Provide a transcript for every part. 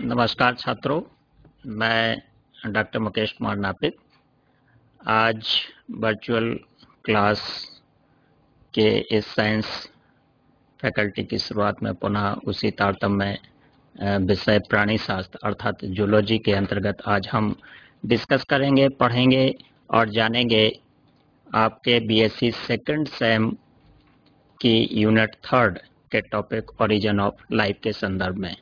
नमस्कार छात्रों, मैं डॉक्टर मुकेश कुमार नापित आज वर्चुअल क्लास के इस साइंस फैकल्टी की शुरुआत में पुनः उसी तारतम्य विषय प्राणी शास्त्र अर्थात जूलॉजी के अंतर्गत आज हम डिस्कस करेंगे, पढ़ेंगे और जानेंगे आपके बीएससी सेकंड सेम की यूनिट 3 के टॉपिक ओरिजिन ऑफ लाइफ के संदर्भ में।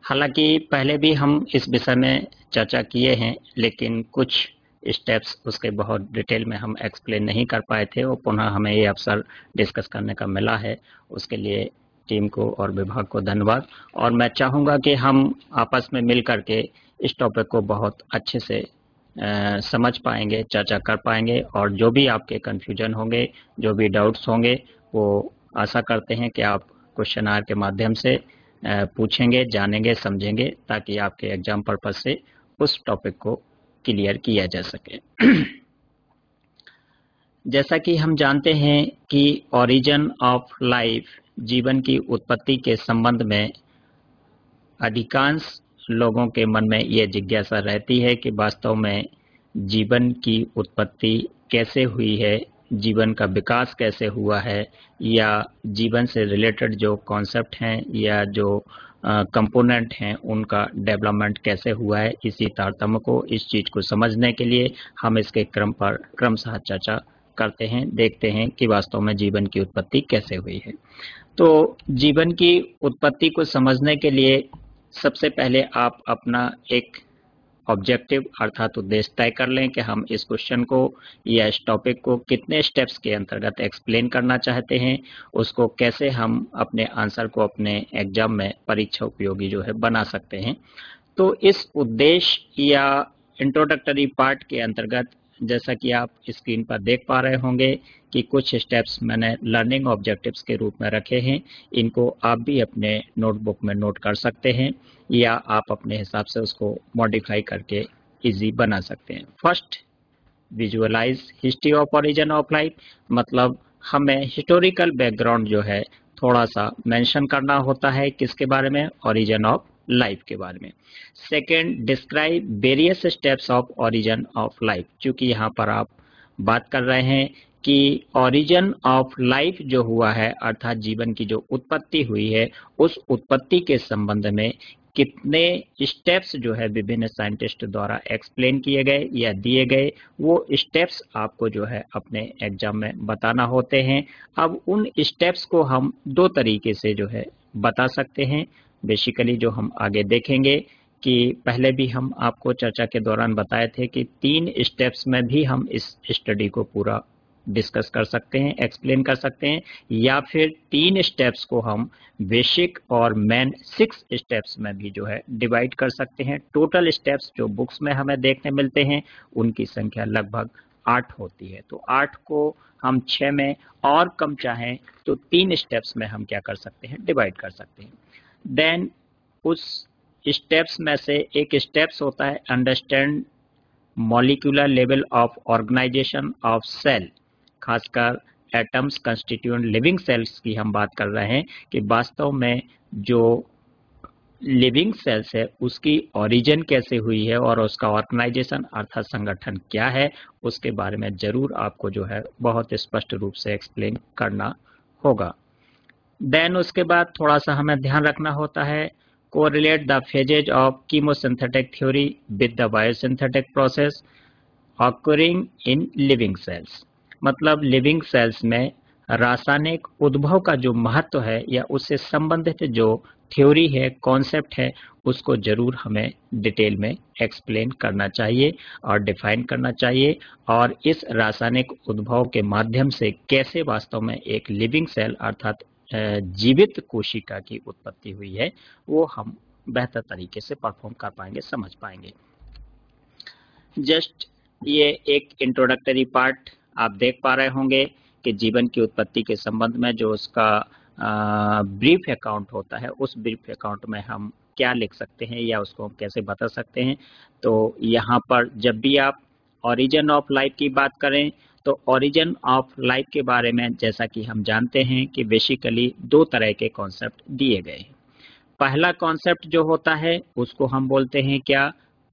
हालांकि पहले भी हम इस विषय में चर्चा किए हैं, लेकिन कुछ स्टेप्स उसके बहुत डिटेल में हम एक्सप्लेन नहीं कर पाए थे और पुनः हमें ये अवसर डिस्कस करने का मिला है। उसके लिए टीम को और विभाग को धन्यवाद। और मैं चाहूँगा कि हम आपस में मिल करके इस टॉपिक को बहुत अच्छे से समझ पाएंगे, चर्चा कर पाएंगे और जो भी आपके कन्फ्यूजन होंगे, जो भी डाउट्स होंगे, वो आशा करते हैं कि आप क्वेश्चन आवर के माध्यम से पूछेंगे, जानेंगे, समझेंगे, ताकि आपके एग्जाम पर्पज से उस टॉपिक को क्लियर किया जा सके। जैसा कि हम जानते हैं कि ओरिजिन ऑफ लाइफ, जीवन की उत्पत्ति के संबंध में अधिकांश लोगों के मन में यह जिज्ञासा रहती है कि वास्तव में जीवन की उत्पत्ति कैसे हुई है, जीवन का विकास कैसे हुआ है, या जीवन से रिलेटेड जो कॉन्सेप्ट हैं या जो कंपोनेंट हैं उनका डेवलपमेंट कैसे हुआ है। इसी तारतम्य को, इस चीज को समझने के लिए हम इसके क्रम पर क्रमशः चर्चा करते हैं, देखते हैं कि वास्तव में जीवन की उत्पत्ति कैसे हुई है। तो जीवन की उत्पत्ति को समझने के लिए सबसे पहले आप अपना एक ऑब्जेक्टिव अर्थात उद्देश्य तय कर लें कि हम इस क्वेश्चन को या इस टॉपिक को कितने स्टेप्स के अंतर्गत एक्सप्लेन करना चाहते हैं, उसको कैसे हम अपने आंसर को अपने एग्जाम में परीक्षा उपयोगी जो है बना सकते हैं। तो इस उद्देश्य या इंट्रोडक्टरी पार्ट के अंतर्गत जैसा कि आप स्क्रीन पर देख पा रहे होंगे कि कुछ स्टेप्स मैंने लर्निंग ऑब्जेक्टिव्स के रूप में रखे हैं। इनको आप भी अपने नोटबुक में नोट कर सकते हैं या आप अपने हिसाब से उसको मॉडिफाई करके इजी बना सकते हैं। First, visualise history of origin of life, मतलब हमें हिस्टोरिकल बैकग्राउंड जो है थोड़ा सा मेंशन करना होता है। किसके बारे में? ओरिजिन ऑफ लाइफ के बारे में। Second, describe various steps of origin of life, क्योंकि यहाँ पर आप बात कर रहे हैं कि ओरिजिन ऑफ लाइफ जो हुआ है अर्थात जीवन की जो उत्पत्ति हुई है, उस उत्पत्ति के संबंध में कितने स्टेप्स जो है विभिन्न साइंटिस्ट द्वारा एक्सप्लेन किए गए या दिए गए, वो स्टेप्स आपको जो है अपने एग्जाम में बताना होते हैं। अब उन स्टेप्स को हम दो तरीके से जो है बता सकते हैं। बेसिकली जो हम आगे देखेंगे कि पहले भी हम आपको चर्चा के दौरान बताए थे कि 3 स्टेप्स में भी हम इस स्टडी को पूरा डिस्कस कर सकते हैं, एक्सप्लेन कर सकते हैं, या फिर 3 स्टेप्स को हम बेसिक और मेन 6 स्टेप्स में भी जो है डिवाइड कर सकते हैं। टोटल स्टेप्स जो बुक्स में हमें देखने मिलते हैं उनकी संख्या लगभग 8 होती है। तो 8 को हम 6 में और कम चाहें तो 3 स्टेप्स में हम क्या कर सकते हैं, डिवाइड कर सकते हैं। देन उस स्टेप्स में से एक स्टेप्स होता है understand molecular level of organisation of cell, खासकर एटम्स कंस्टिट्यूएंट लिविंग सेल्स की हम बात कर रहे हैं कि वास्तव में जो लिविंग सेल्स है उसकी ओरिजिन कैसे हुई है और उसका ऑर्गेनाइजेशन अर्थात संगठन क्या है, उसके बारे में जरूर आपको जो है बहुत स्पष्ट रूप से एक्सप्लेन करना होगा। देन उसके बाद थोड़ा सा हमें ध्यान रखना होता है correlate the phases of chemosynthetic theory with the biosynthetic process occurring in living cells, मतलब लिविंग सेल्स में रासायनिक उद्भव का जो महत्व है या उससे संबंधित जो थ्योरी है, कॉन्सेप्ट है, उसको जरूर हमें डिटेल में एक्सप्लेन करना चाहिए और डिफाइन करना चाहिए। और इस रासायनिक उद्भव के माध्यम से कैसे वास्तव में एक लिविंग सेल अर्थात जीवित कोशिका की उत्पत्ति हुई है, वो हम बेहतर तरीके से परफॉर्म कर पाएंगे, समझ पाएंगे। जस्ट ये एक इंट्रोडक्टरी पार्ट आप देख पा रहे होंगे कि जीवन की उत्पत्ति के संबंध में जो उसका ब्रीफ अकाउंट होता है, उस ब्रीफ अकाउंट में हम क्या लिख सकते हैं या उसको हम कैसे बता सकते हैं। तो यहाँ पर जब भी आप ओरिजिन ऑफ लाइफ की बात करें तो ओरिजिन ऑफ लाइफ के बारे में जैसा कि हम जानते हैं कि बेसिकली 2 तरह के कॉन्सेप्ट दिए गए हैं। पहला कॉन्सेप्ट जो होता है उसको हम बोलते हैं क्या,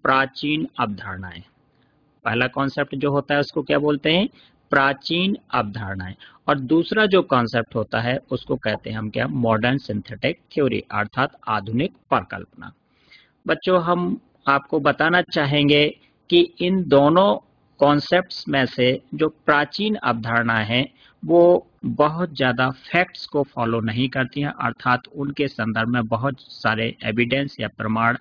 प्राचीन अवधारणाएं। पहला कॉन्सेप्ट जो होता है उसको क्या बोलते हैं, प्राचीन अवधारणाएं। और दूसरा जो कॉन्सेप्ट होता है उसको कहते हैं हम क्या, मॉडर्न सिंथेटिक थ्योरी, अर्थात आधुनिक परिकल्पना। बच्चों हम आपको बताना चाहेंगे कि इन दोनों कॉन्सेप्ट्स में से जो प्राचीन अवधारणा है वो बहुत ज़्यादा फैक्ट्स को फॉलो नहीं करती हैं, अर्थात उनके संदर्भ में बहुत सारे एविडेंस या प्रमाण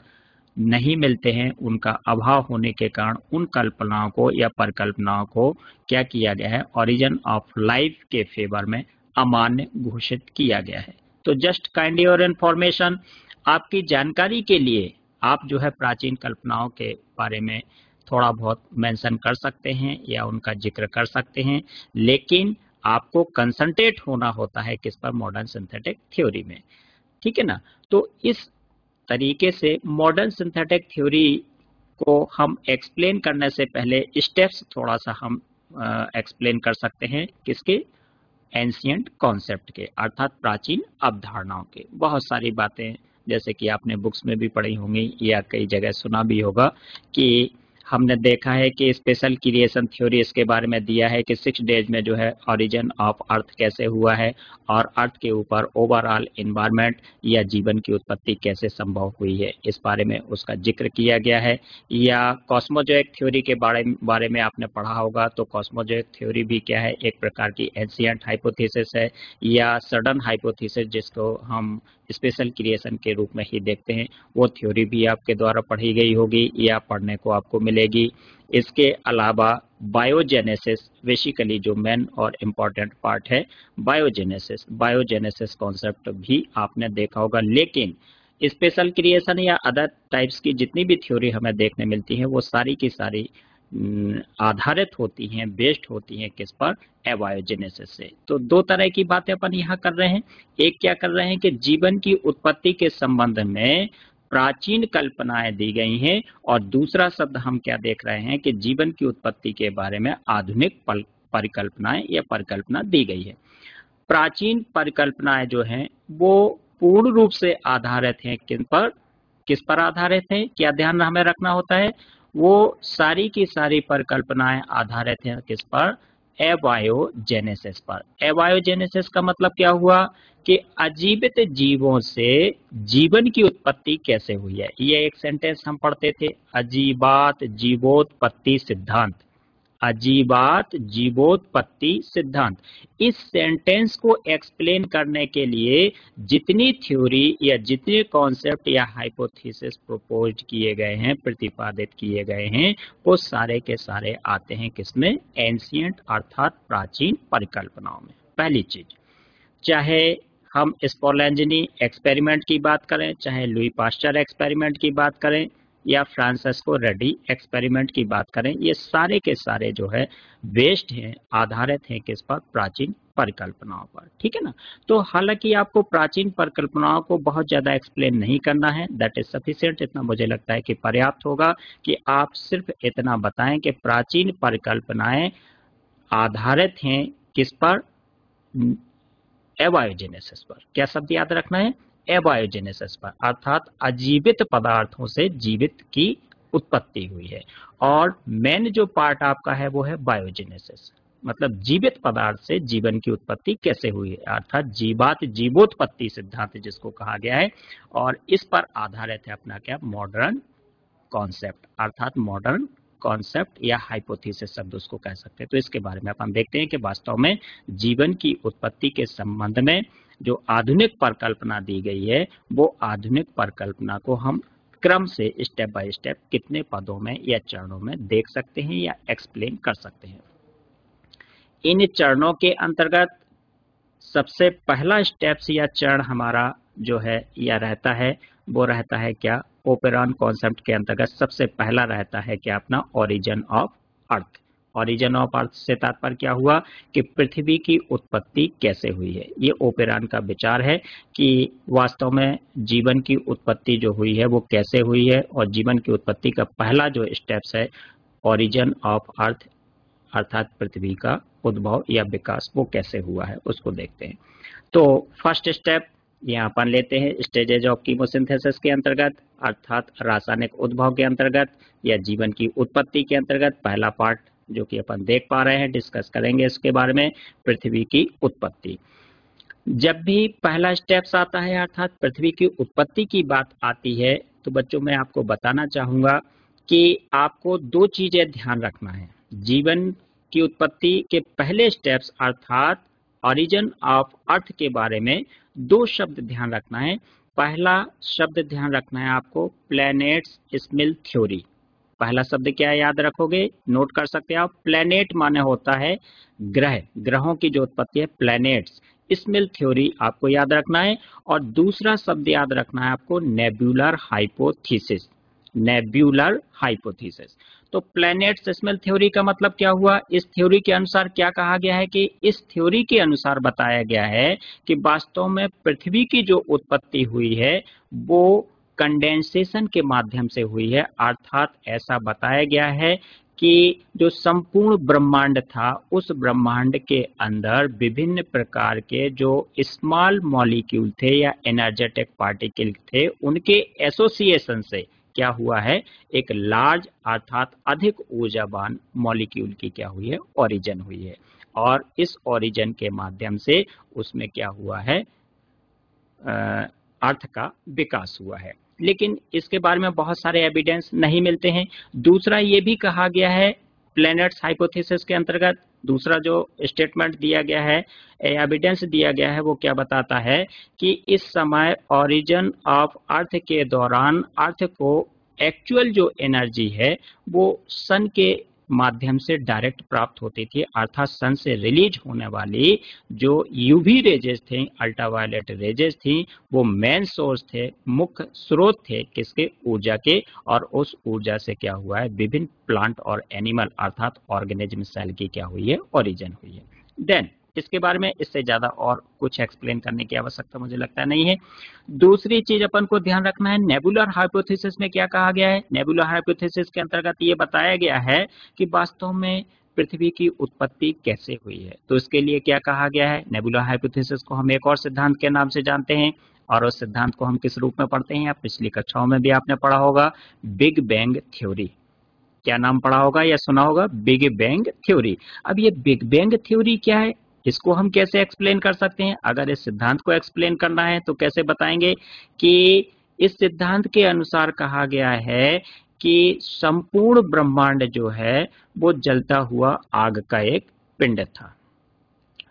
नहीं मिलते हैं। उनका अभाव होने के कारण उन कल्पनाओं को या परिकल्पनाओं को क्या किया गया है, ओरिजिन ऑफ लाइफ के फेवर में अमान्य घोषित किया गया है। तो जस्ट काइंडली और इन्फॉर्मेशन, आपकी जानकारी के लिए आप जो है प्राचीन कल्पनाओं के बारे में थोड़ा बहुत मेंशन कर सकते हैं या उनका जिक्र कर सकते हैं, लेकिन आपको कंसंट्रेट होना होता है किस पर, मॉडर्न सिंथेटिक थ्योरी में। ठीक है ना। तो इस तरीके से मॉडर्न सिंथेटिक थ्योरी को हम एक्सप्लेन करने से पहले स्टेप्स थोड़ा सा हम एक्सप्लेन कर सकते हैं, किसके, एंशिएंट कॉन्सेप्ट के, अर्थात प्राचीन अवधारणाओं के। बहुत सारी बातें जैसे कि आपने बुक्स में भी पढ़ी होंगी या कई जगह सुना भी होगा कि हमने देखा है कि स्पेशल क्रिएशन थ्योरी इसके बारे में दिया है कि 6 डेज में जो है ओरिजिन ऑफ अर्थ कैसे हुआ है और अर्थ के ऊपर ओवरऑल एनवायरनमेंट या जीवन की उत्पत्ति कैसे संभव हुई है, इस बारे में उसका जिक्र किया गया है। या कॉस्मोजोइक थ्योरी के बारे में आपने पढ़ा होगा। तो कॉस्मोजोइक थ्योरी भी क्या है, एक प्रकार की एंशिएंट हाइपोथेसिस है या सडन हाइपोथेसिस, जिसको हम स्पेशल क्रिएशन के रूप में ही देखते हैं। वो थ्योरी भी आपके द्वारा पढ़ी गई होगी या पढ़ने को आपको मिलेगी। इसके अलावा बायोजेनेसिस, बेसिकली जो मेन और इम्पॉर्टेंट पार्ट है बायोजेनेसिस कॉन्सेप्ट भी आपने देखा होगा। लेकिन स्पेशल क्रिएशन या अदर टाइप्स की जितनी भी थ्योरी हमें देखने मिलती है वो सारी की सारी आधारित होती हैं, बेस्ड होती हैं किस पर, एबायोजेनेसिस से। तो दो तरह की बातें अपन यहाँ कर रहे हैं। एक क्या कर रहे हैं कि जीवन की उत्पत्ति के संबंध में प्राचीन कल्पनाएं दी गई हैं, और दूसरा शब्द हम क्या देख रहे हैं कि जीवन की उत्पत्ति के बारे में आधुनिक परिकल्पनाएं या परिकल्पना दी गई है। प्राचीन परिकल्पनाएं जो हैं वो पूर्ण रूप से आधारित हैं किन पर, किस पर आधारित हैं, क्या ध्यान हमें रखना होता है, वो सारी की सारी परिकल्पनाएं आधारित हैं किस पर, एबायोजेनेसिस पर। एबायोजेनेसिस का मतलब क्या हुआ कि अजीवित जीवों से जीवन की उत्पत्ति कैसे हुई है। ये एक सेंटेंस हम पढ़ते थे, अजीबात जीवोत्पत्ति सिद्धांत, अजीबात जीवोत्पत्ति सिद्धांत। इस सेंटेंस को एक्सप्लेन करने के लिए जितनी थ्योरी या जितने कॉन्सेप्ट या हाइपोथेसिस प्रपोज्ड किए गए हैं, प्रतिपादित किए गए हैं, वो सारे के सारे आते हैं किसमें, एंशिएंट अर्थात प्राचीन परिकल्पनाओं में। पहली चीज, चाहे हम स्पोलेंजनी एक्सपेरिमेंट की बात करें, चाहे लुई पास्चर एक्सपेरिमेंट की बात करें या फ्रांसिस्को रेड्डी एक्सपेरिमेंट की बात करें, ये सारे के सारे जो है बेस्ड हैं, आधारित हैं किस पर, प्राचीन परिकल्पनाओं पर। ठीक है ना। तो हालांकि आपको प्राचीन परिकल्पनाओं को बहुत ज्यादा एक्सप्लेन नहीं करना है, दैट इज सफिशिएंट। इतना मुझे लगता है कि पर्याप्त होगा कि आप सिर्फ इतना बताएं कि प्राचीन परिकल्पनाएं आधारित हैं किस पर, एबायोजेनेसिस पर। क्या शब्द याद रखना है, एबायोजेनेसिस पर, अर्थात अजीवित पदार्थों से जीवित की उत्पत्ति हुई है। और मेन जो पार्ट आपका है वो है बायोजेनेसिस, मतलब जीवित पदार्थ से जीवन की उत्पत्ति कैसे हुई है, अर्थात जीवात जीवोत्पत्ति सिद्धांत जिसको कहा गया है। और इस पर आधारित है अपना क्या, मॉडर्न कॉन्सेप्ट, अर्थात मॉडर्न कॉन्सेप्ट या हाइपोथेसिस शब्द उसको कह सकते हैं। तो इसके बारे में अपन देखते हैं कि वास्तव में जीवन की उत्पत्ति के संबंध में जो आधुनिक परिकल्पना दी गई है, वो आधुनिक परिकल्पना को हम क्रम से स्टेप बाय स्टेप कितने पदों में या चरणों में देख सकते हैं या एक्सप्लेन कर सकते हैं। इन चरणों के अंतर्गत सबसे पहला स्टेप्स या चरण हमारा जो है या रहता है, वो रहता है क्या, ओपेरॉन कॉन्सेप्ट के अंतर्गत सबसे पहला रहता है क्या, अपना origin of earth. Origin of earth से तात्पर्य क्या हुआ कि पृथ्वी की उत्पत्ति कैसे हुई है। ये ओपेरॉन का विचार है कि वास्तव में जीवन की उत्पत्ति जो हुई है वो कैसे हुई है, और जीवन की उत्पत्ति का पहला जो स्टेप्स है ओरिजिन ऑफ अर्थ, अर्थात पृथ्वी का उद्भव या विकास, वो कैसे हुआ है उसको देखते हैं। तो फर्स्ट स्टेप यहाँ अपन लेते हैं स्टेजेज ऑफ कीमोसिंथेसिस के अंतर्गत, अर्थात रासायनिक उद्भव के अंतर्गत या जीवन की उत्पत्ति के अंतर्गत। पहला पार्ट जो कि अपन देख पा रहे हैं, डिस्कस करेंगे इसके बारे में, पृथ्वी की उत्पत्ति। जब भी पहला स्टेप्स आता है अर्थात पृथ्वी की उत्पत्ति की बात आती है, तो बच्चों मैं आपको बताना चाहूंगा कि आपको दो चीजें ध्यान रखना है। जीवन की उत्पत्ति के पहले स्टेप्स अर्थात ओरिजिन ऑफ अर्थ के बारे में दो शब्द ध्यान रखना है। पहला शब्द ध्यान रखना है आपको प्लैनेट्स स्मिल थ्योरी। पहला शब्द क्या याद रखोगे, नोट कर सकते हैं आप। प्लैनेट माने होता है ग्रह, ग्रहों की जो उत्पत्ति है प्लैनेट्स। स्मिल थ्योरी आपको याद रखना है। और दूसरा शब्द याद रखना है आपको नेब्यूलर हाइपोथीसिस। Nebular hypothesis. तो प्लैनेट्स स्मिल थ्योरी का मतलब क्या हुआ, इस थ्योरी के अनुसार क्या कहा गया है कि इस थ्योरी के अनुसार बताया गया है कि वास्तव में पृथ्वी की जो उत्पत्ति हुई है वो कंडेंसेशन के माध्यम से हुई है। अर्थात ऐसा बताया गया है कि जो संपूर्ण ब्रह्मांड था, उस ब्रह्मांड के अंदर विभिन्न प्रकार के जो स्मॉल मॉलिक्यूल थे या एनर्जेटिक पार्टिकल थे, उनके एसोसिएशन से क्या हुआ है, एक लार्ज अर्थात अधिक ऊर्जावान मॉलिक्यूल की क्या हुई है, ओरिजिन हुई है। और इस ओरिजिन के माध्यम से उसमें क्या हुआ है, अर्थ का विकास हुआ है। लेकिन इसके बारे में बहुत सारे एविडेंस नहीं मिलते हैं। दूसरा ये भी कहा गया है प्लैनेट्स हाइपोथेसिस के अंतर्गत, दूसरा जो स्टेटमेंट दिया गया है, एविडेंस दिया गया है, वो क्या बताता है कि इस समय ओरिजिन ऑफ अर्थ के दौरान अर्थ को एक्चुअल जो एनर्जी है वो सन के माध्यम से डायरेक्ट प्राप्त होती थी। अर्थात सन से रिलीज होने वाली जो यूवी रेजेस थे, अल्ट्रावायलेट रेजेस थी, वो मेन सोर्स थे, मुख्य स्रोत थे किसके, ऊर्जा के। और उस ऊर्जा से क्या हुआ है, विभिन्न प्लांट और एनिमल अर्थात ऑर्गेनिज्म सेल की क्या हुई है, ओरिजिन हुई है। देन इसके बारे में इससे ज्यादा और कुछ एक्सप्लेन करने की आवश्यकता मुझे लगता नहीं है। दूसरी चीज अपन को ध्यान रखना है, नेबुलर हाइपोथेसिस में क्या कहा गया है। नेबुलर हाइपोथेसिस के अंतर्गत ये बताया गया है कि वास्तव में पृथ्वी की उत्पत्ति कैसे हुई है। तो इसके लिए क्या कहा गया है, नेबुलर हाइपोथेसिस को हम एक और सिद्धांत के नाम से जानते हैं, और उस सिद्धांत को हम किस रूप में पढ़ते हैं, पिछली कक्षाओं में भी आपने पढ़ा होगा, बिग बैंग थ्योरी। क्या नाम पढ़ा होगा या सुना होगा, बिग बैंग थ्योरी। अब ये बिग बैंग थ्योरी क्या है, इसको हम कैसे एक्सप्लेन कर सकते हैं। अगर इस सिद्धांत को एक्सप्लेन करना है तो कैसे बताएंगे कि इस सिद्धांत के अनुसार कहा गया है कि संपूर्ण ब्रह्मांड जो है वो जलता हुआ आग का एक पिंड था।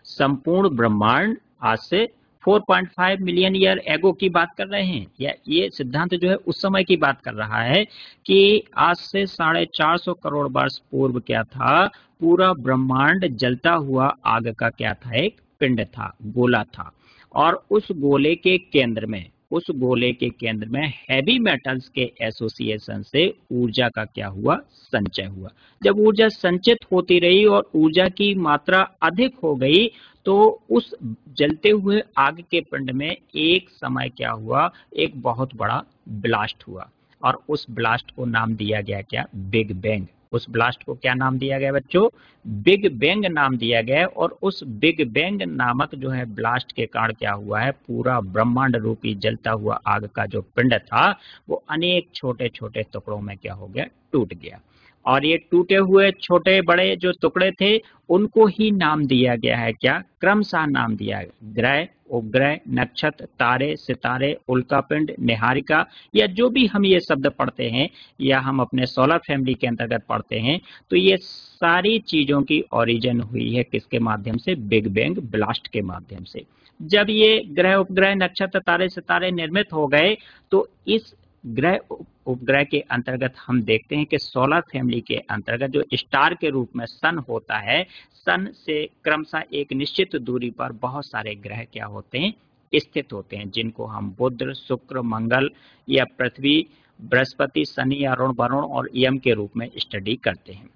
संपूर्ण ब्रह्मांड आज से 4.5 मिलियन ईयर एगो की बात कर रहे हैं, या ये सिद्धांत जो है उस समय की बात कर रहा है कि आज से 450 करोड़ वर्ष पूर्व क्या था, पूरा ब्रह्मांड जलता हुआ आग का क्या था, एक पिंड था, गोला था। और उस गोले के केंद्र में, उस गोले के केंद्र में हैवी मेटल्स के एसोसिएशन से ऊर्जा का क्या हुआ, संचय हुआ। जब ऊर्जा संचित होती रही और ऊर्जा की मात्रा अधिक हो गई, तो उस जलते हुए आग के पिंड में एक समय क्या हुआ, एक बहुत बड़ा ब्लास्ट हुआ। और उस ब्लास्ट को नाम दिया गया क्या, बिग बैंग। उस ब्लास्ट को क्या नाम दिया गया बच्चों, बिग बैंग नाम दिया गया। और उस बिग बैंग नामक जो है ब्लास्ट के कारण क्या हुआ है, पूरा ब्रह्मांड रूपी जलता हुआ आग का जो पिंड था वो अनेक छोटे छोटे टुकड़ों में क्या हो गया, टूट गया। और ये टूटे हुए छोटे बड़े जो टुकड़े थे उनको ही नाम दिया गया है क्या, क्रमशः नाम दिया गया, ग्रह, उपग्रह, नक्षत्र, तारे, सितारे, उल्कापिंड, निहारिका, या जो भी हम ये शब्द पढ़ते हैं या हम अपने सोलर फैमिली के अंतर्गत पढ़ते हैं, तो ये सारी चीजों की ओरिजिन हुई है किसके माध्यम से, बिग बैंग ब्लास्ट के माध्यम से। जब ये ग्रह, उपग्रह, नक्षत्र, तारे, सितारे निर्मित हो गए, तो इस ग्रह उपग्रह के अंतर्गत हम देखते हैं कि सोलर फैमिली के अंतर्गत जो स्टार के रूप में सन होता है, सन से क्रमशः एक निश्चित दूरी पर बहुत सारे ग्रह क्या होते हैं, स्थित होते हैं, जिनको हम बुध, शुक्र, मंगल या पृथ्वी, बृहस्पति, शनि, अरुण, वरुण और यम के रूप में स्टडी करते हैं।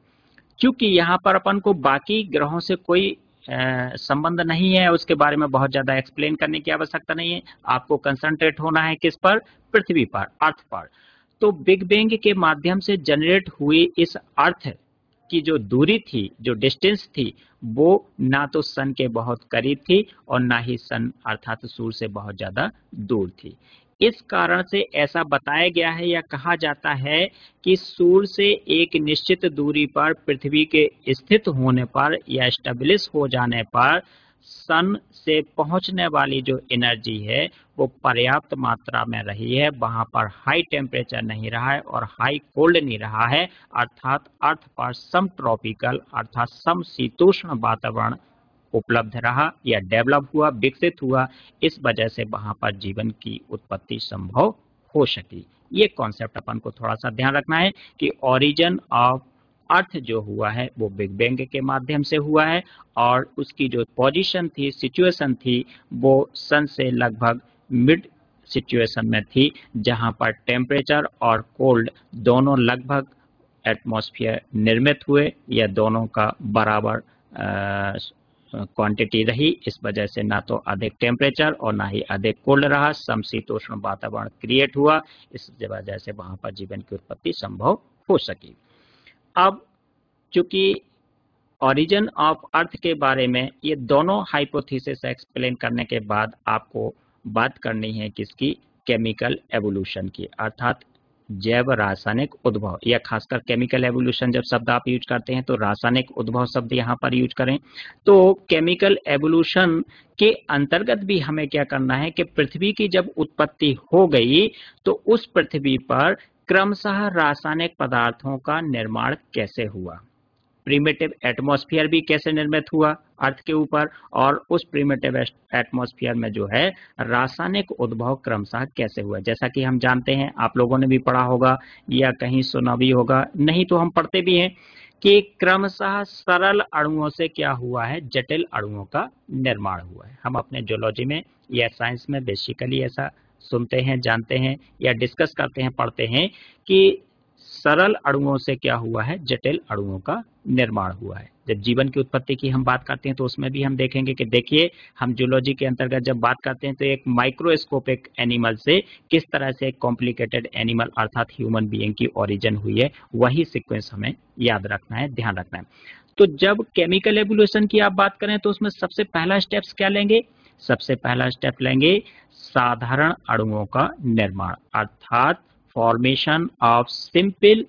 क्योंकि यहाँ पर अपन को बाकी ग्रहों से कोई संबंध नहीं है, उसके बारे में बहुत ज्यादा एक्सप्लेन करने की आवश्यकता नहीं है। आपको कंसंट्रेट होना है किस पर, पृथ्वी पर, अर्थ पर। तो बिग बैंग के माध्यम से जनरेट हुई इस अर्थ की जो दूरी थी, जो डिस्टेंस थी, वो ना तो सन के बहुत करीब थी और ना ही सन अर्थात सूर्य से बहुत ज्यादा दूर थी। इस कारण से ऐसा बताया गया है या कहा जाता है कि सूर्य से एक निश्चित दूरी पर पृथ्वी के स्थित होने पर या स्टेबलिश हो जाने पर सन से पहुंचने वाली जो एनर्जी है वो पर्याप्त मात्रा में रही है, वहां पर हाई टेम्परेचर नहीं रहा है और हाई कोल्ड नहीं रहा है, अर्थात अर्थ पर सम ट्रॉपिकल अर्थात सम शीतोष्ण वातावरण उपलब्ध रहा या डेवलप हुआ, विकसित हुआ। इस वजह से वहां पर जीवन की उत्पत्ति संभव हो सकी। ये कॉन्सेप्ट अपन को थोड़ा सा ध्यान रखना है कि ओरिजिन ऑफ अर्थ जो हुआ है वो बिग बैंग के माध्यम से हुआ है और उसकी जो पोजीशन थी, सिचुएशन थी, वो सन से लगभग मिड सिचुएशन में थी, जहां पर टेम्परेचर और कोल्ड दोनों लगभग एटमॉस्फेयर निर्मित हुए या दोनों का बराबर क्वांटिटी रही। इस वजह से ना तो अधिक टेम्परेचर और ना ही अधिक कोल्ड रहा, समशीतोष्ण वातावरण क्रिएट हुआ। इस वजह से वहां पर जीवन की उत्पत्ति संभव हो सकी। अब चूंकि ओरिजिन ऑफ अर्थ के बारे में ये दोनों हाइपोथेसिस एक्सप्लेन करने के बाद आपको बात करनी है किसकी, केमिकल एवोल्यूशन की, अर्थात जैव रासायनिक उद्भव, या खासकर केमिकल एवोल्यूशन जब शब्द आप यूज करते हैं तो रासायनिक उद्भव शब्द यहाँ पर यूज करें। तो केमिकल एवोल्यूशन के अंतर्गत भी हमें क्या करना है कि पृथ्वी की जब उत्पत्ति हो गई तो उस पृथ्वी पर क्रमशः रासायनिक पदार्थों का निर्माण कैसे हुआ, प्रिमिटिव एटमॉस्फेयर भी कैसे निर्मित हुआ अर्थ के ऊपर, और उस प्रिमिटिव एटमॉस्फेयर में जो है रासायनिक उद्भव क्रमशः कैसे हुआ। जैसा कि हम जानते हैं, आप लोगों ने भी पढ़ा होगा या कहीं सुना भी होगा, नहीं तो हम पढ़ते भी हैं कि क्रमशः सरल अणुओं से क्या हुआ है, जटिल अणुओं का निर्माण हुआ है। हम अपने जियोलॉजी में या साइंस में बेसिकली ऐसा सुनते हैं, जानते हैं या डिस्कस करते हैं, पढ़ते हैं कि सरल अणुओं से क्या हुआ है, जटिल अणुओं का निर्माण हुआ है। जब जीवन की उत्पत्ति की हम बात करते हैं तो उसमें भी हम देखेंगे कि देखिए, हम जूलॉजी के अंतर्गत जब बात करते हैं तो एक माइक्रोस्कोपिक एनिमल से किस तरह से एक कॉम्प्लिकेटेड एनिमल अर्थात ह्यूमन बीइंग की ओरिजिन हुई है, वही सीक्वेंस हमें याद रखना है, ध्यान रखना है। तो जब केमिकल एवोल्यूशन की आप बात करें तो उसमें सबसे पहला स्टेप्स क्या लेंगे, सबसे पहला स्टेप लेंगे साधारण अणुओं का निर्माण, अर्थात formation of simple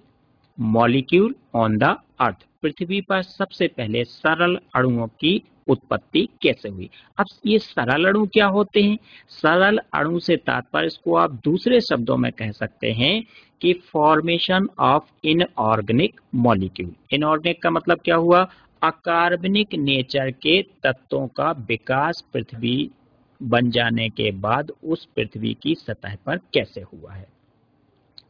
molecule on the earth. पृथ्वी पर सबसे पहले सरल अणुओं की उत्पत्ति कैसे हुई। अब ये सरल अणु क्या होते हैं, सरल अणु से तात्पर्य, इसको आप दूसरे शब्दों में कह सकते हैं कि formation of inorganic molecule. Inorganic का मतलब क्या हुआ, अकार्बनिक नेचर के तत्वों का विकास पृथ्वी बन जाने के बाद उस पृथ्वी की सतह पर कैसे हुआ है,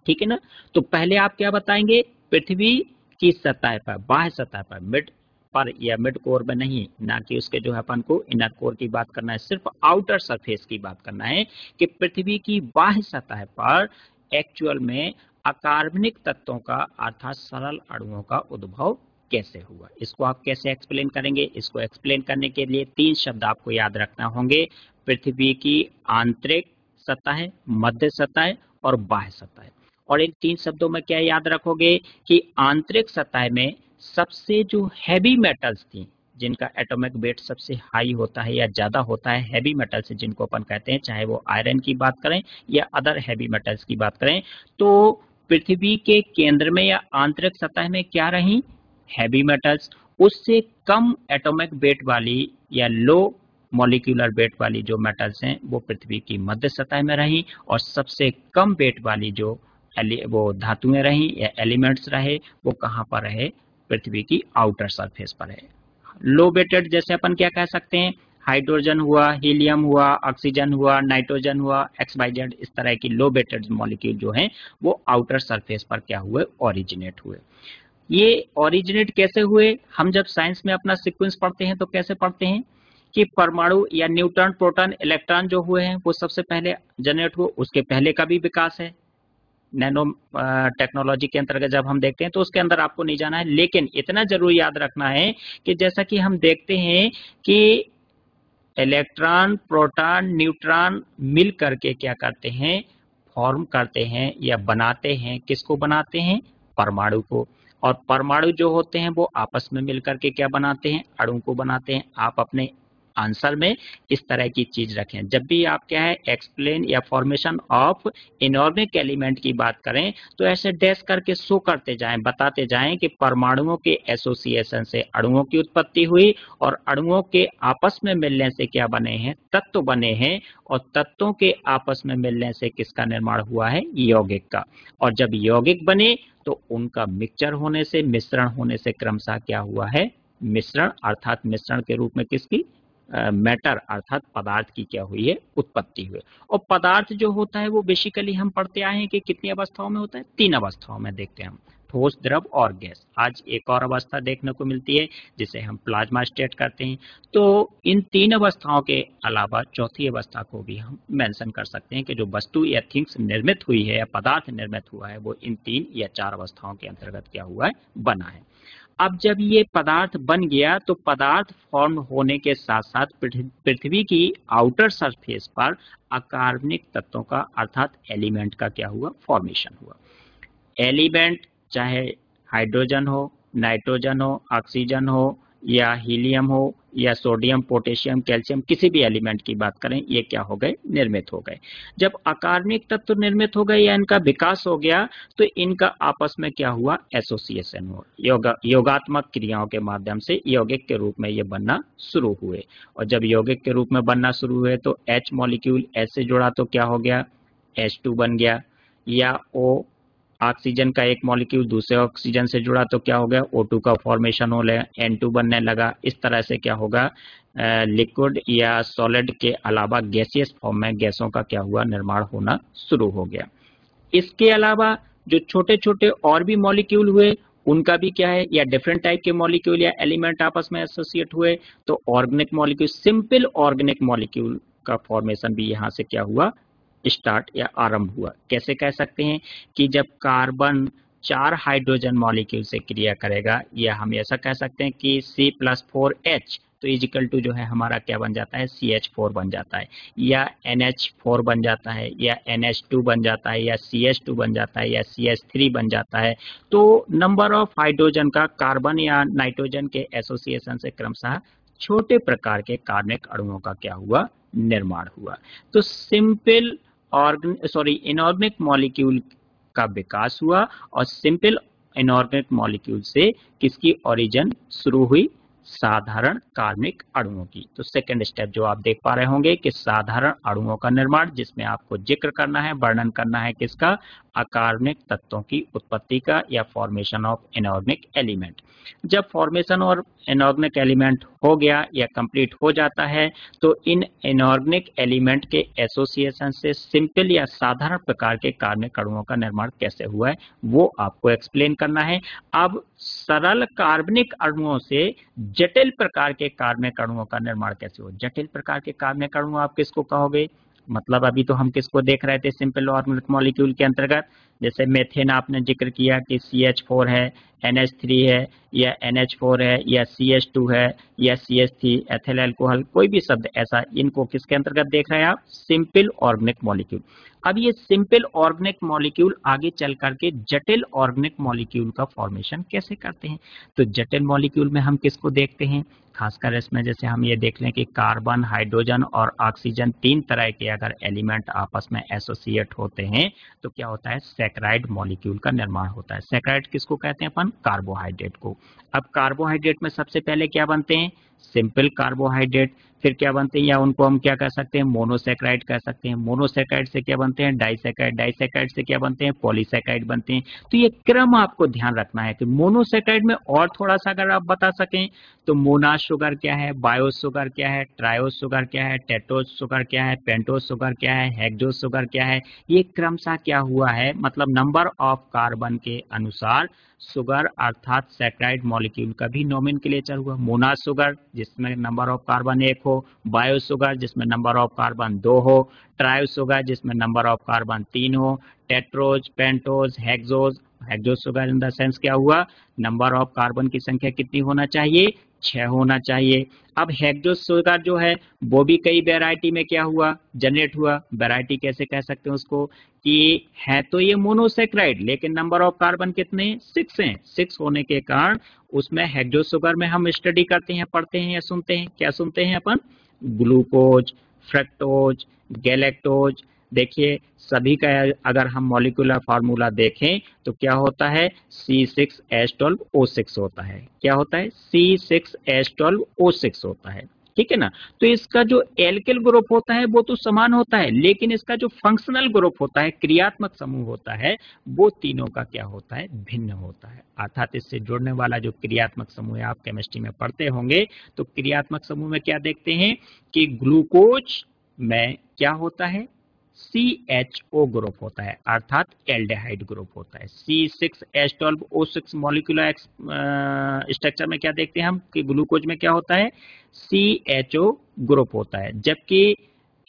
ठीक है ना। तो पहले आप क्या बताएंगे, पृथ्वी की सतह पर, बाह्य सतह पर, मिड पर या मिड कोर में नहीं, ना कि उसके जो है अपन को इनर कोर की बात करना है, सिर्फ आउटर सरफेस की बात करना है कि पृथ्वी की बाह्य सतह पर एक्चुअल में अकार्बनिक तत्वों का अर्थात सरल अणुओं का उद्भव कैसे हुआ। इसको आप कैसे एक्सप्लेन करेंगे, इसको एक्सप्लेन करने के लिए तीन शब्द आपको याद रखना होंगे, पृथ्वी की आंतरिक सतह, मध्य सतह और बाह्य सतह। और इन तीन शब्दों में क्या याद रखोगे कि आंतरिक सतह में सबसे जो हैवी मेटल्स थी, जिनका एटॉमिक वेट सबसे हाई होता है या ज्यादा होता है, हैवी मेटल्स जिनको अपन कहते हैं, चाहे वो आयरन की बात करें या अदर हैवी मेटल्स की बात करें, तो पृथ्वी के केंद्र में या आंतरिक सतह में क्या रही, हैवी मेटल्स। उससे कम एटॉमिक वेट वाली या लो मॉलिक्यूलर वेट वाली जो मेटल्स हैं वो पृथ्वी की मध्य सतह में रही, और सबसे कम वेट वाली जो वो धातुएं रही या एलिमेंट्स रहे वो कहां पर रहे, पृथ्वी की आउटर सरफेस पर है। लो वेटेड जैसे अपन क्या कह सकते हैं, हाइड्रोजन हुआ, हीलियम हुआ, ऑक्सीजन हुआ, नाइट्रोजन हुआ, XYZ, इस तरह की लो वेटेड मॉलिक्यूल जो हैं वो आउटर सरफेस पर क्या हुए, ओरिजिनेट हुए। ये ओरिजिनेट कैसे हुए, हम जब साइंस में अपना सीक्वेंस पढ़ते हैं तो कैसे पढ़ते हैं कि परमाणु या न्यूट्रॉन, प्रोटॉन, इलेक्ट्रॉन जो हुए हैं वो सबसे पहले जनरेट हुए, उसके पहले का भी विकास है। नैनो टेक्नोलॉजी के अंतर्गत जब हम देखते हैं तो उसके अंदर आपको नहीं जाना है, लेकिन इतना जरूर याद रखना है कि जैसा कि हम देखते हैं कि इलेक्ट्रॉन, प्रोटॉन, न्यूट्रॉन मिल करके क्या करते हैं, फॉर्म करते हैं या बनाते हैं, किसको बनाते हैं, परमाणु को। और परमाणु जो होते हैं वो आपस में मिलकर के क्या बनाते हैं, अणु को बनाते हैं। आप अपने आंसर में इस तरह की चीज रखें। जब भी आप क्या है एक्सप्लेन या फॉर्मेशन ऑफ इनऑर्गेनिक एलिमेंट की बात करें तो ऐसे डैश करके शो करते जाएं, बताते जाएं कि परमाणुओं के एसोसिएशन से अणुओं की उत्पत्ति हुई और अणुओं के आपस में मिलने से क्या बने हैं, तत्व बने हैं, और तत्वों के आपस में मिलने से किसका निर्माण हुआ है, यौगिक का। और जब यौगिक बने तो उनका मिक्सचर होने से, मिश्रण होने से क्रमशः क्या हुआ है, मिश्रण, अर्थात मिश्रण के रूप में किसकी, मैटर अर्थात पदार्थ की क्या हुई है, उत्पत्ति हुई। और पदार्थ जो होता है वो बेसिकली हम पढ़ते आए हैं कि कितनी अवस्थाओं में होता है, 3 अवस्थाओं में देखते हैं हम, ठोस, द्रव और गैस। आज एक और अवस्था देखने को मिलती है जिसे हम प्लाज्मा स्टेट करते हैं। तो इन 3 अवस्थाओं के अलावा चौथी अवस्था को भी हम मेंशन कर सकते हैं कि जो वस्तु या थिंग्स निर्मित हुई है या पदार्थ निर्मित हुआ है वो इन 3 या 4 अवस्थाओं के अंतर्गत क्या हुआ है, बना है। अब जब ये पदार्थ बन गया तो पदार्थ फॉर्म होने के साथ साथ पृथ्वी की आउटर सरफेस पर अकार्बनिक तत्वों का अर्थात एलिमेंट का क्या हुआ, फॉर्मेशन हुआ। एलिमेंट चाहे हाइड्रोजन हो, नाइट्रोजन हो, ऑक्सीजन हो या हीलियम हो या सोडियम, पोटेशियम, कैल्शियम, किसी भी एलिमेंट की बात करें, ये क्या हो गए, निर्मित हो गए। जब अकार्बनिक तत्व निर्मित हो गए या इनका विकास हो गया तो इनका आपस में क्या हुआ, एसोसिएशन हुआ। योगात्मक क्रियाओं के माध्यम से यौगिक के रूप में ये बनना शुरू हुए। और जब यौगिक के रूप में बनना शुरू हुए तो H मॉलिक्यूल H से जुड़ा तो क्या हो गया, H2 बन गया, या O ऑक्सीजन का एक मॉलिक्यूल दूसरे ऑक्सीजन से जुड़ा तो क्या हो गया, O2 का फॉर्मेशन हो गया, N2 बनने लगा। इस तरह से क्या होगा, लिक्विड या सॉलिड के अलावा गैसियस फॉर्म में गैसों का क्या हुआ, निर्माण होना शुरू हो गया। इसके अलावा जो छोटे छोटे और भी मॉलिक्यूल हुए उनका भी क्या है, या डिफरेंट टाइप के मॉलिक्यूल या एलिमेंट आपस में एसोसिएट हुए तो organic molecule, simple organic molecule का फॉर्मेशन भी यहाँ से क्या हुआ, स्टार्ट या आरंभ हुआ। कैसे कह सकते हैं कि जब कार्बन 4 हाइड्रोजन मॉलिक्यूल से क्रिया करेगा, या हम ऐसा कह सकते हैं कि C+4H तो इजिकल टू जो है हमारा क्या बन जाता है, CH4 बन जाता है, या NH4 बन जाता है, या NH2 बन जाता है, या CH2 बन जाता है, या CH3 बन जाता है। तो नंबर ऑफ हाइड्रोजन का कार्बन या नाइट्रोजन के एसोसिएशन से क्रमशः छोटे प्रकार के कार्बनिक अणुओं का क्या हुआ, निर्माण हुआ। तो सिंपल इनऑर्गेनिक मॉलिक्यूल का विकास हुआ और सिंपल इनऑर्गेनिक मॉलिक्यूल से किसकी ओरिजिन शुरू हुई, साधारण कार्बनिक अणुओं की। तो सेकंड स्टेप जो आप देख पा रहे होंगे कि साधारण अणुओं का निर्माण, जिसमें आपको जिक्र करना है, वर्णन करना है किसका, अकार्बनिक तत्वों की उत्पत्ति का, या फॉर्मेशन ऑफ इनऑर्गेनिक एलिमेंट। जब फॉर्मेशन और इनऑर्गेनिक एलिमेंट हो गया या कंप्लीट हो जाता है तो इन इनऑर्गेनिक एलिमेंट के एसोसिएशन से सिंपल या साधारण प्रकार के कार्बनिक अणुओं का निर्माण कैसे हुआ है वो आपको एक्सप्लेन करना है। अब सरल कार्बनिक अणुओं से जटिल प्रकार के कार्बनिक अणुओं का निर्माण कैसे हो। जटिल प्रकार के कार्बनिक अणु आप किसको कहोगे, मतलब अभी तो हम किसको देख रहे थे, सिंपल ऑर्गेनिक मॉलिक्यूल के अंतर्गत, जैसे मेथेन आपने जिक्र किया कि CH4 है, NH3 है, या NH4 है, या CH2 है, या CH3 एथिल अल्कोहल, कोई भी शब्द ऐसा, इनको किसके अंतर्गत देख रहे हैं आप, सिंपल ऑर्गेनिक मॉलिक्यूल। अब ये सिंपल ऑर्गेनिक मॉलिक्यूल आगे चल करके जटिल ऑर्गेनिक मॉलिक्यूल का फॉर्मेशन कैसे करते हैं। तो जटिल मॉलिक्यूल में हम किसको देखते हैं, खासकर इसमें जैसे हम ये देख लें कि कार्बन, हाइड्रोजन और ऑक्सीजन 3 तरह के अगर एलिमेंट आपस में एसोसिएट होते हैं तो क्या होता है, सैकराइड मॉलिक्यूल का निर्माण होता है। सैकराइड किसको कहते हैं अपन, कार्बोहाइड्रेट को। अब कार्बोहाइड्रेट में सबसे पहले क्या बनते हैं, सिंपल कार्बोहाइड्रेट, फिर क्या बनते हैं, या उनको हम क्या कह सकते हैं, मोनोसैकराइड कह सकते हैं। मोनोसैकराइड से क्या बनते हैं, डाइसैकराइड, डाइसैकराइड से क्या बनते हैं, पॉलीसैकराइड बनते हैं। तो ये क्रम आपको ध्यान रखना है कि मोनोसैकराइड में और थोड़ा सा अगर आप बता सकें तो मोनास शुगर क्या है, बायोस शुगर क्या है, ट्रायोस शुगर क्या है, टेट्रोस शुगर क्या है, पेंटोस शुगर क्या है, हेक्सोस शुगर क्या है, ये क्रमशः क्या हुआ है, मतलब नंबर ऑफ कार्बन के अनुसार शुगर अर्थात सैकराइड मॉलिक्यूल का भी नोमेनक्लेचर हुआ। मोनास शुगर जिसमें नंबर ऑफ कार्बन 1 हो, बायो शुगर जिसमें नंबर ऑफ कार्बन 2 हो, ट्रायो शुगर जिसमें नंबर ऑफ कार्बन 3 हो, tetrose, pentose, hexose, hexose sugar in the sense क्या हुआ, नंबर ऑफ कार्बन की संख्या कितनी होना चाहिए, 6 होना चाहिए। अब हेक्सोस शुगर जो है वो भी कई वैरायटी में क्या हुआ, जनरेट हुआ। वैरायटी कैसे कह सकते हैं उसको, कि है तो ये मोनोसेक्राइड लेकिन नंबर ऑफ कार्बन कितने हैं, 6 हैं। 6 होने के कारण उसमें हेक्सोस शुगर में हम स्टडी करते हैं, पढ़ते हैं या सुनते हैं, क्या सुनते हैं अपन, ग्लूकोज, फ्रक्टोज, गैलेक्टोज। देखिए सभी का अगर हम मॉलिक्यूलर फार्मूला देखें तो क्या होता है, C6H12O6 होता है। क्या होता है, C6H12O6 होता है, ठीक है ना। तो इसका जो एल्किल ग्रुप होता है वो तो समान होता है, लेकिन इसका जो फंक्शनल ग्रुप होता है, क्रियात्मक समूह होता है, वो तीनों का क्या होता है, भिन्न होता है। अर्थात इससे जुड़ने वाला जो क्रियात्मक समूह है, आप केमिस्ट्री में पढ़ते होंगे, तो क्रियात्मक समूह में क्या देखते हैं कि ग्लूकोज में क्या होता है, CHO ग्रुप होता है, अर्थात एल्डेहाइड ग्रुप होता है। C6H12O6 मॉलिक्यूलर स्ट्रक्चर में क्या देखते हैं हम कि ग्लूकोज में क्या होता है, CHO ग्रुप होता है। जबकि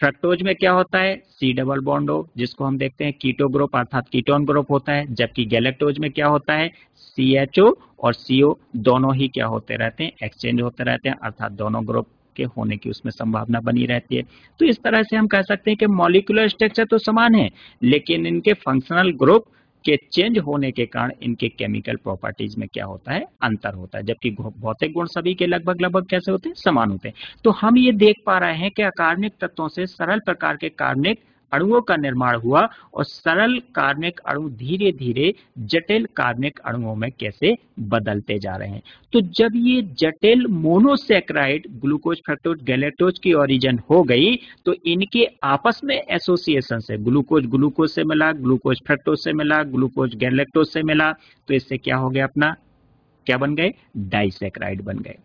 फ्रक्टोज में क्या होता है, C डबल बॉन्ड O, जिसको हम देखते हैं कीटो ग्रुप अर्थात कीटोन ग्रुप होता है। जबकि गैलेक्टोज में क्या होता है, CHO और CO दोनों ही क्या होते रहते हैं, एक्सचेंज होते रहते हैं, अर्थात दोनों ग्रुप के होने की उसमें संभावना बनी रहती है। तो इस तरह से हम कह सकते हैं कि मॉलिक्यूलर स्ट्रक्चर तो समान है, लेकिन इनके फंक्शनल ग्रुप के चेंज होने के कारण इनके केमिकल प्रॉपर्टीज में क्या होता है, अंतर होता है। जबकि भौतिक गुण सभी के लगभग लगभग कैसे होते हैं, समान होते हैं। तो हम ये देख पा रहे हैं कि अकार्बनिक तत्वों से सरल प्रकार के कार्बनिक अणुओं का निर्माण हुआ और सरल कार्बनिक अणु धीरे धीरे जटिल कार्बनिक अणुओं में कैसे बदलते जा रहे हैं। तो जब ये जटिल मोनोसेक्राइड ग्लूकोज, फ्रक्टोज, गैलेक्टोज की ओरिजिन हो गई, तो इनके आपस में एसोसिएशन से ग्लूकोज ग्लूकोज से मिला, ग्लूकोज फ्रक्टोज से मिला, ग्लूकोज गैलेक्टोज से मिला, तो इससे क्या हो गया, अपना क्या बन गए, डाइसेक्राइड बन गए।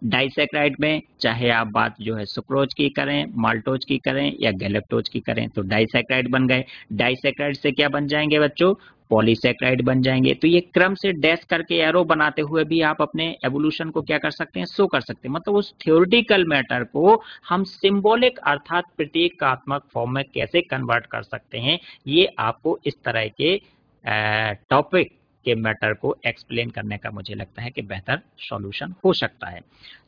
डाइसेक्राइड में चाहे आप बात जो है सुक्रोज की करें, माल्टोज की करें या गैलेक्टोज की करें, तो डाइसेक्राइड बन गए। डाइसेक्राइड से क्या बन जाएंगे बच्चों, पॉलीसेक्राइड बन जाएंगे। तो ये क्रम से डैश करके एरो बनाते हुए भी आप अपने एवोल्यूशन को क्या कर सकते हैं, शो कर सकते हैं। मतलब उस थ्योरेटिकल मैटर को हम सिंबॉलिक अर्थात प्रतीकात्मक फॉर्म में कैसे कन्वर्ट कर सकते हैं, ये आपको इस तरह के टॉपिक के मैटर को एक्सप्लेन करने का मुझे लगता है कि बेहतर सॉल्यूशन हो सकता है।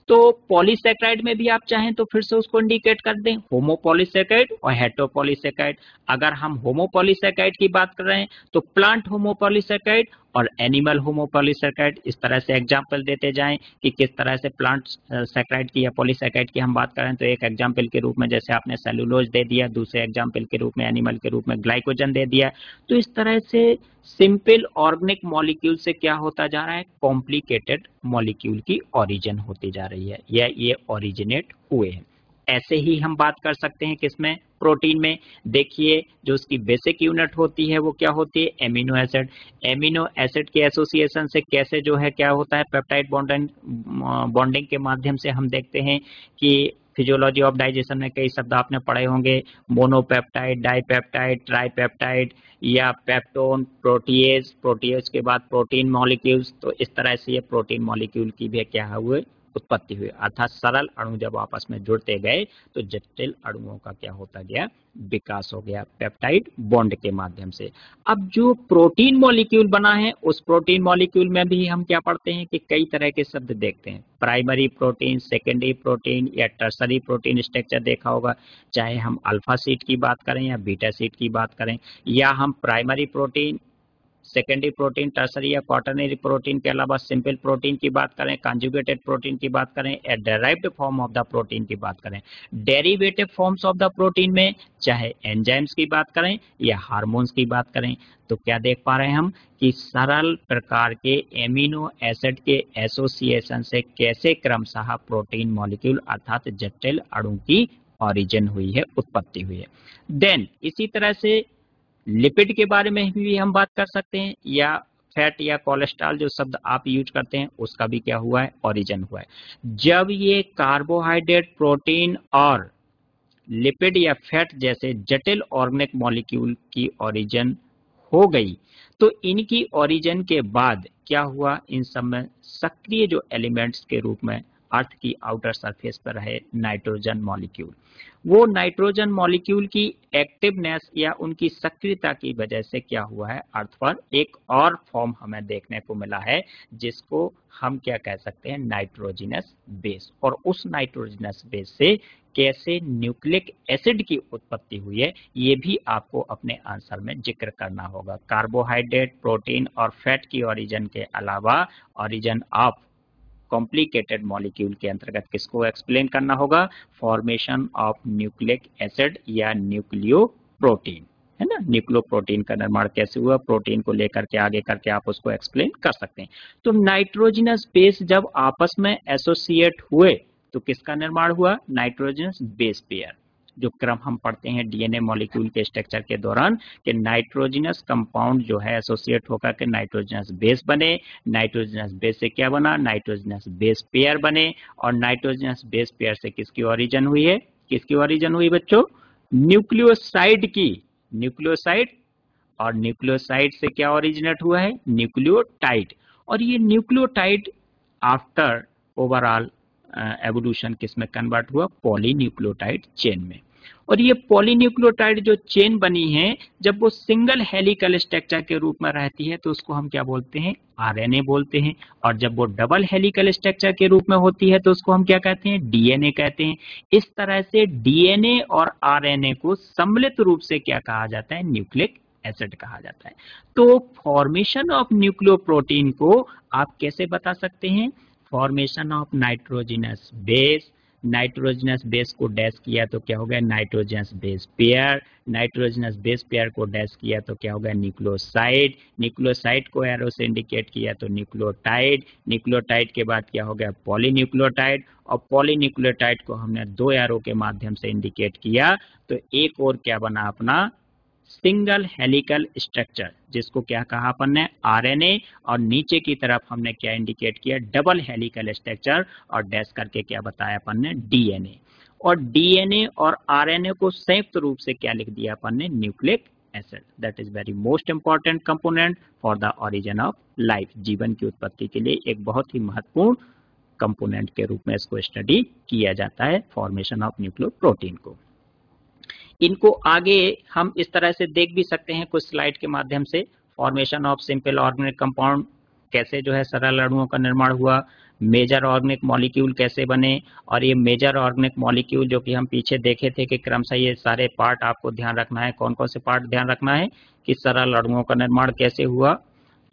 तो पॉलीसेक्राइड में भी आप चाहें तो फिर से उसको इंडिकेट कर दें, होमोपॉलीसेक्राइड और हेटेरोपॉलीसेक्राइड। अगर हम होमोपॉलीसेक्राइड की बात कर रहे हैं तो प्लांट होमोपॉलीसेक्राइड और एनिमल होमोपॉलीसेक्राइड, इस तरह से एग्जाम्पल देते जाएं कि किस तरह से प्लांट सेक्राइड की या पॉलीसेक्राइड की हम बात करें तो एक एग्जाम्पल के रूप में जैसे आपने सेलुलोज दे दिया, दूसरे एग्जाम्पल के रूप में एनिमल के रूप में ग्लाइकोजन दे दिया। तो इस तरह से सिंपल ऑर्गेनिक मॉलिक्यूल से क्या होता जा रहा है, कॉम्प्लिकेटेड मॉलिक्यूल की ओरिजिन होती जा रही है या ये ओरिजिनेट हुए हैं। ऐसे ही हम बात कर सकते हैं किसमें, प्रोटीन में। देखिए जो उसकी बेसिक यूनिट होती है वो क्या होती है, एमिनो एसिड। एमिनो एसिड के एसोसिएशन से कैसे जो है क्या होता है, पेप्टाइड बॉन्डिंग के माध्यम से हम देखते हैं कि फिजियोलॉजी ऑफ डाइजेशन में कई शब्द आपने पढ़े होंगे, मोनोपेप्टाइड, डाइपेप्टाइड, ट्राइपेप्टाइड या पेप्टोन, प्रोटीएज, प्रोटीएज के बाद प्रोटीन मॉलिक्यूल्स। तो इस तरह से ये प्रोटीन मॉलिक्यूल की भी क्या हुए, उत्पत्ति हुई। अर्थात सरल अणु जब आपस में जुड़ते गए तो जटिल अणुओं का क्या होता गया, विकास हो गया पेप्टाइड बॉन्ड के माध्यम से। अब जो प्रोटीन मॉलिक्यूल बना है उस प्रोटीन मॉलिक्यूल में भी हम क्या पढ़ते हैं कि कई तरह के शब्द देखते हैं, प्राइमरी प्रोटीन, सेकेंडरी प्रोटीन या टर्सरी प्रोटीन स्ट्रक्चर देखा होगा। चाहे हम अल्फा सीट की बात करें या बीटा सीट की बात करें, या हम primary protein, secondary protein, tertiary या क्वाटरनरी प्रोटीन के अलावा सिंपल प्रोटीन की बात करें, कंजुगेटेड प्रोटीन की बात करें या derived form of the protein की बात करें। Derivative forms of the protein में चाहे एंजाइम्स की बात करें या हार्मोन्स की बात करें, तो क्या देख पा रहे हैं हम कि सरल प्रकार के एमिनो एसिड के एसोसिएशन से कैसे क्रमशः प्रोटीन मॉलिक्यूल अर्थात जटिल अणु की ओरिजिन हुई है, उत्पत्ति हुई है। देन इसी तरह से लिपिड के बारे में भी हम बात कर सकते हैं, या फैट या कोलेस्ट्रॉल जो शब्द आप यूज करते हैं उसका भी क्या हुआ है, ओरिजिन हुआ है। जब ये कार्बोहाइड्रेट, प्रोटीन और लिपिड या फैट जैसे जटिल ऑर्गेनिक मॉलिक्यूल की ओरिजिन हो गई तो इनकी ओरिजिन के बाद क्या हुआ, इन सब में सक्रिय जो एलिमेंट्स के रूप में अर्थ की आउटर सरफेस पर है नाइट्रोजन मॉलिक्यूल। वो नाइट्रोजन मॉलिक्यूल की एक्टिवनेस या उनकी सक्रियता की वजह से क्या हुआ है, अर्थ पर एक और फॉर्म हमें देखने को मिला है जिसको हम क्या कह सकते हैं, नाइट्रोजनस बेस। और उस नाइट्रोजनस बेस से कैसे न्यूक्लिक एसिड की उत्पत्ति हुई है ये भी आपको अपने आंसर में जिक्र करना होगा। कार्बोहाइड्रेट, प्रोटीन और फैट की ओरिजिन के अलावा ओरिजिन ऑफ कॉम्प्लिकेटेड मॉलिक्यूल के अंतर्गत किसको एक्सप्लेन करना होगा, फॉर्मेशन ऑफ न्यूक्लिक एसिड या न्यूक्लियो प्रोटीन, है ना। न्यूक्लियो प्रोटीन का निर्माण कैसे हुआ, प्रोटीन को लेकर के आगे करके आप उसको एक्सप्लेन कर सकते हैं। तो नाइट्रोजनस बेस जब आपस में एसोसिएट हुए तो किसका निर्माण हुआ, नाइट्रोजनस बेस पेयर। जो क्रम हम पढ़ते हैं डीएनए मॉलिक्यूल के स्ट्रक्चर के दौरान कि नाइट्रोजनस कंपाउंड जो है एसोसिएट होकर के नाइट्रोजनस बेस बने, नाइट्रोजनस बेस से क्या बना, नाइट्रोजनस बेस पेयर बने, और नाइट्रोजनस बेस पेयर से किसकी ओरिजिन हुई है, किसकी ओरिजिन हुई बच्चों, न्यूक्लियोसाइड की, न्यूक्लियोसाइड। और न्यूक्लियोसाइड से क्या ओरिजिनेट हुआ है, न्यूक्लियोटाइड। और ये न्यूक्लियोटाइड आफ्टर ओवरऑल एवोल्यूशन किस में कन्वर्ट हुआ, पॉलीन्यूक्लियोटाइड चेन में। और ये पॉलीन्यूक्लियोटाइड जो चेन बनी है जब वो सिंगल हेलिकल स्ट्रक्चर के रूप में रहती है तो उसको हम क्या बोलते हैं, आरएनए बोलते हैं। और जब वो डबल हेलिकल स्ट्रक्चर के रूप में होती है तो उसको हम क्या कहते हैं, डीएनए कहते हैं। इस तरह से डीएनए और आरएनए को सम्मिलित रूप से क्या कहा जाता है, न्यूक्लिक एसिड कहा जाता है। तो फॉर्मेशन ऑफ न्यूक्लियोप्रोटीन को आप कैसे बता सकते हैं, formation of nitrogenous base, nitrogenous base को डैश किया तो क्या हो गया, nitrogenous base pair, nitrogenous base pair को डैश किया तो क्या हो गया, न्यूक्लियोसाइड, न्यूक्लियोसाइड को एरो से इंडिकेट किया तो न्यूक्लियोटाइड, न्यूक्लियोटाइड के बाद क्या हो गया, पॉलीन्यूक्लियोटाइड, और पॉलीन्यूक्लियोटाइड को हमने 2 एरो के माध्यम से इंडिकेट किया तो एक और क्या बना अपना, सिंगल हेलिकल स्ट्रक्चर, जिसको क्या कहा अपन ने, आरएनए। और नीचे की तरफ हमने क्या इंडिकेट किया, डबल हेलिकल स्ट्रक्चर, और डैश करके क्या बताया अपन ने, डीएनए। और डीएनए और आरएनए को संयुक्त रूप से क्या लिख दिया अपन ने, nucleic acid. That is very most important component for the origin of life. जीवन की उत्पत्ति के लिए एक बहुत ही महत्वपूर्ण कंपोनेंट के रूप में इसको स्टडी किया जाता है, फॉर्मेशन ऑफ न्यूक्लियोप्रोटीन को। इनको आगे हम इस तरह से देख भी सकते हैं कुछ स्लाइड के माध्यम से। Formation of simple organic compound, कैसे जो है सरल अणुओं का निर्माण हुआ, मेजर ऑर्गेनिक मॉलिक्यूल कैसे बने, और ये मेजर ऑर्गेनिक मॉलिक्यूल जो कि हम पीछे देखे थे कि क्रमशः ये सारे पार्ट आपको ध्यान रखना है। कौन कौन से पार्ट ध्यान रखना है, कि सरल अणुओं का निर्माण कैसे हुआ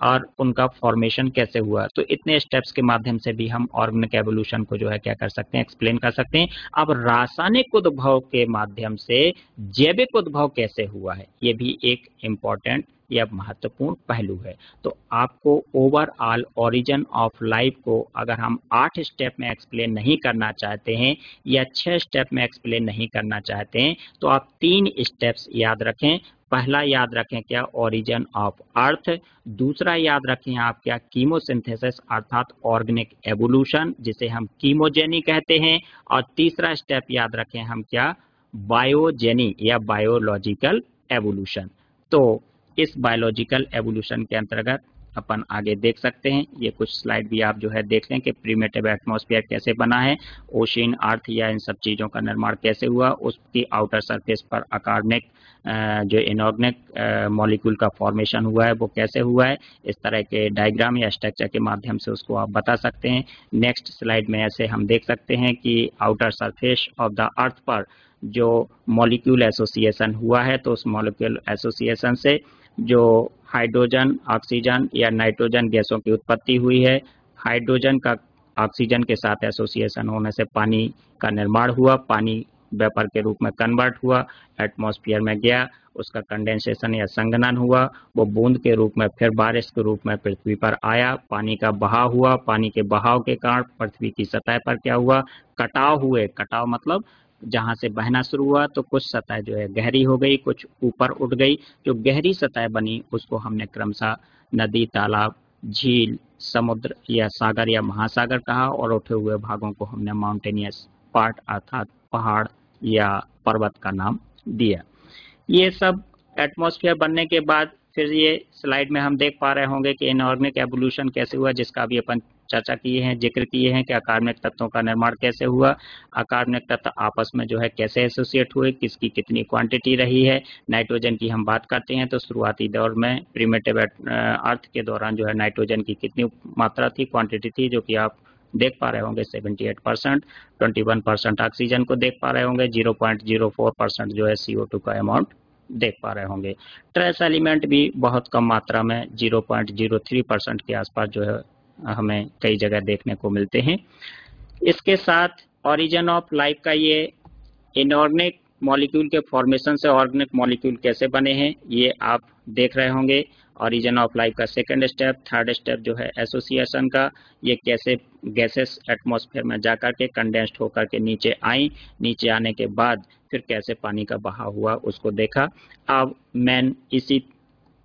और उनका फॉर्मेशन कैसे हुआ। तो इतने स्टेप्स के माध्यम से भी हम ऑर्गेनिक एवोल्यूशन को जो है क्या कर सकते हैं, एक्सप्लेन कर सकते हैं। अब रासायनिक उद्भव के माध्यम से जैविक उद्भव कैसे हुआ है, ये भी एक इम्पॉर्टेंट या महत्वपूर्ण पहलू है। तो आपको ओवरऑल ओरिजिन ऑफ लाइफ को अगर हम 8 स्टेप में एक्सप्लेन नहीं करना चाहते हैं या 6 स्टेप में एक्सप्लेन नहीं करना चाहते हैं तो आप 3 स्टेप्स याद रखें। पहला याद रखें क्या, ओरिजिन ऑफ अर्थ। दूसरा याद रखें आप क्या, कीमोसिंथेसिस अर्थात ऑर्गेनिक एवोल्यूशन, जिसे हम कीमोजेनी कहते हैं। और तीसरा स्टेप याद रखें हम क्या, बायोजेनी या बायोलॉजिकल एवोल्यूशन। तो इस बायोलॉजिकल एवोल्यूशन के अंतर्गत अपन आगे देख सकते हैं, ये कुछ स्लाइड भी आप जो है देख लें कि प्रीमेटिव एटमॉस्फेयर कैसे बना है, ओशियन, अर्थ या इन सब चीज़ों का निर्माण कैसे हुआ, उसकी आउटर सरफेस पर अकार्बनिक जो इनऑर्गेनिक मॉलिक्यूल का फॉर्मेशन हुआ है वो कैसे हुआ है। इस तरह के डायग्राम या स्ट्रक्चर के माध्यम से उसको आप बता सकते हैं। नेक्स्ट स्लाइड में ऐसे हम देख सकते हैं कि outer surface of the earth पर जो मॉलिक्यूल एसोसिएशन हुआ है तो उस मॉलिक्यूल एसोसिएशन से जो हाइड्रोजन, ऑक्सीजन या नाइट्रोजन गैसों की उत्पत्ति हुई है। हाइड्रोजन का ऑक्सीजन के साथ एसोसिएशन होने से पानी का निर्माण हुआ, पानी वेपर के रूप में कन्वर्ट हुआ, एटमॉस्फेयर में गया, उसका कंडेंसेशन या संघनन हुआ, वो बूंद के रूप में फिर बारिश के रूप में पृथ्वी पर आया, पानी का बहाव हुआ, पानी के बहाव के कारण पृथ्वी की सतह पर क्या हुआ, कटाव हुए। कटाव मतलब जहां से बहना शुरू हुआ तो कुछ सतह जो है गहरी हो गई, कुछ ऊपर उठ गई। जो गहरी सतह बनी उसको हमने क्रमशः नदी, तालाब, झील, समुद्र या सागर या महासागर कहा, और उठे हुए भागों को हमने माउंटेनियस पार्ट अर्थात पहाड़ या पर्वत का नाम दिया। ये सब एटमॉस्फेयर बनने के बाद फिर ये स्लाइड में हम देख पा रहे होंगे कि इनऑर्गेनिक एवोल्यूशन कैसे हुआ, जिसका भी अपन चर्चा किए हैं, जिक्र किए हैं कि अकार्बनिक तत्वों का निर्माण कैसे हुआ, अकार्बनिक तत्व आपस में जो है कैसे एसोसिएट हुए, किसकी कितनी क्वांटिटी रही है। नाइट्रोजन की हम बात करते हैं तो शुरुआती दौर में प्रीमिटिव अर्थ के दौरान जो है नाइट्रोजन की कितनी मात्रा थी, क्वांटिटी थी, जो कि आप देख पा रहे होंगे 78%, 21% ऑक्सीजन को देख पा रहे होंगे, 0.04% जो है CO2 का अमाउंट देख पा रहे होंगे। ट्रेस एलिमेंट भी बहुत कम मात्रा में 0.03% के आसपास जो है हमें कई जगह देखने को मिलते हैं। इसके साथ ओरिजिन ऑफ लाइफ का ये इनऑर्गेनिक मॉलिक्यूल के फॉर्मेशन से ऑर्गेनिक मॉलिक्यूल कैसे बने हैं ये आप देख रहे होंगे। ओरिजिन ऑफ लाइफ का सेकंड स्टेप, थर्ड स्टेप जो है एसोसिएशन का, ये कैसे गैसेस एटमॉस्फेयर में जाकर के कंडेंस्ड होकर के नीचे आई, नीचे आने के बाद फिर कैसे पानी का बहाव हुआ उसको देखा। अब मेन इसी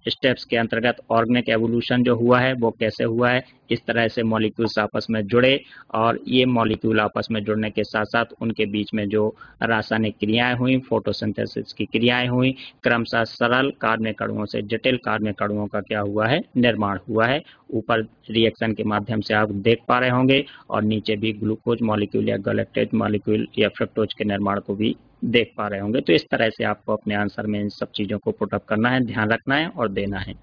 स्टेप्स के अंतर्गत ऑर्गेनिक एवोल्यूशन जो हुआ है वो कैसे हुआ है, इस तरह से मॉलिक्यूल्स आपस में जुड़े और ये मॉलिक्यूल आपस में जुड़ने के साथ साथ उनके बीच में जो रासायनिक क्रियाएं हुई, फोटोसिंथेसिस की क्रियाएं हुई, क्रमशः सरल कार्बनिक अणुओं से जटिल कार्बनिक अणुओं का क्या हुआ है, निर्माण हुआ है। ऊपर रिएक्शन के माध्यम से आप देख पा रहे होंगे और नीचे भी ग्लूकोज मॉलिक्यूल या गैलेक्टेज मॉलिक्यूल या फ्रक्टोज के निर्माण को भी देख पा रहे होंगे। तो इस तरह से आपको अपने आंसर में इन सब चीजों को पुटअप करना है, ध्यान रखना है और देना है।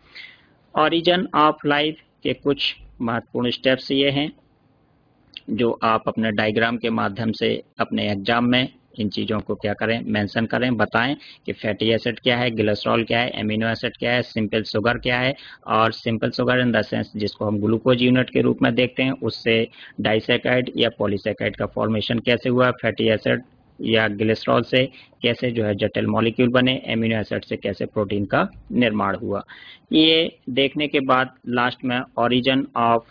ओरिजिन ऑफ लाइफ के कुछ महत्वपूर्ण स्टेप्स ये हैं जो आप अपने डायग्राम के माध्यम से अपने एग्जाम में इन चीजों को क्या करें, मेंशन करें, बताएं कि फैटी एसिड क्या है, ग्लिसरॉल क्या है, एमिनो एसिड क्या है, सिंपल शुगर क्या है। और simple sugar in the sense जिसको हम ग्लूकोज यूनिट के रूप में देखते हैं, उससे डाइसैकाराइड या पॉलीसैकाराइड का फॉर्मेशन कैसे हुआ, फैटी एसिड या ग्लिसरॉल से कैसे जो है जटिल मॉलिक्यूल बने, एमिनो एसिड से कैसे प्रोटीन का निर्माण हुआ। ये देखने के बाद लास्ट में ओरिजिन ऑफ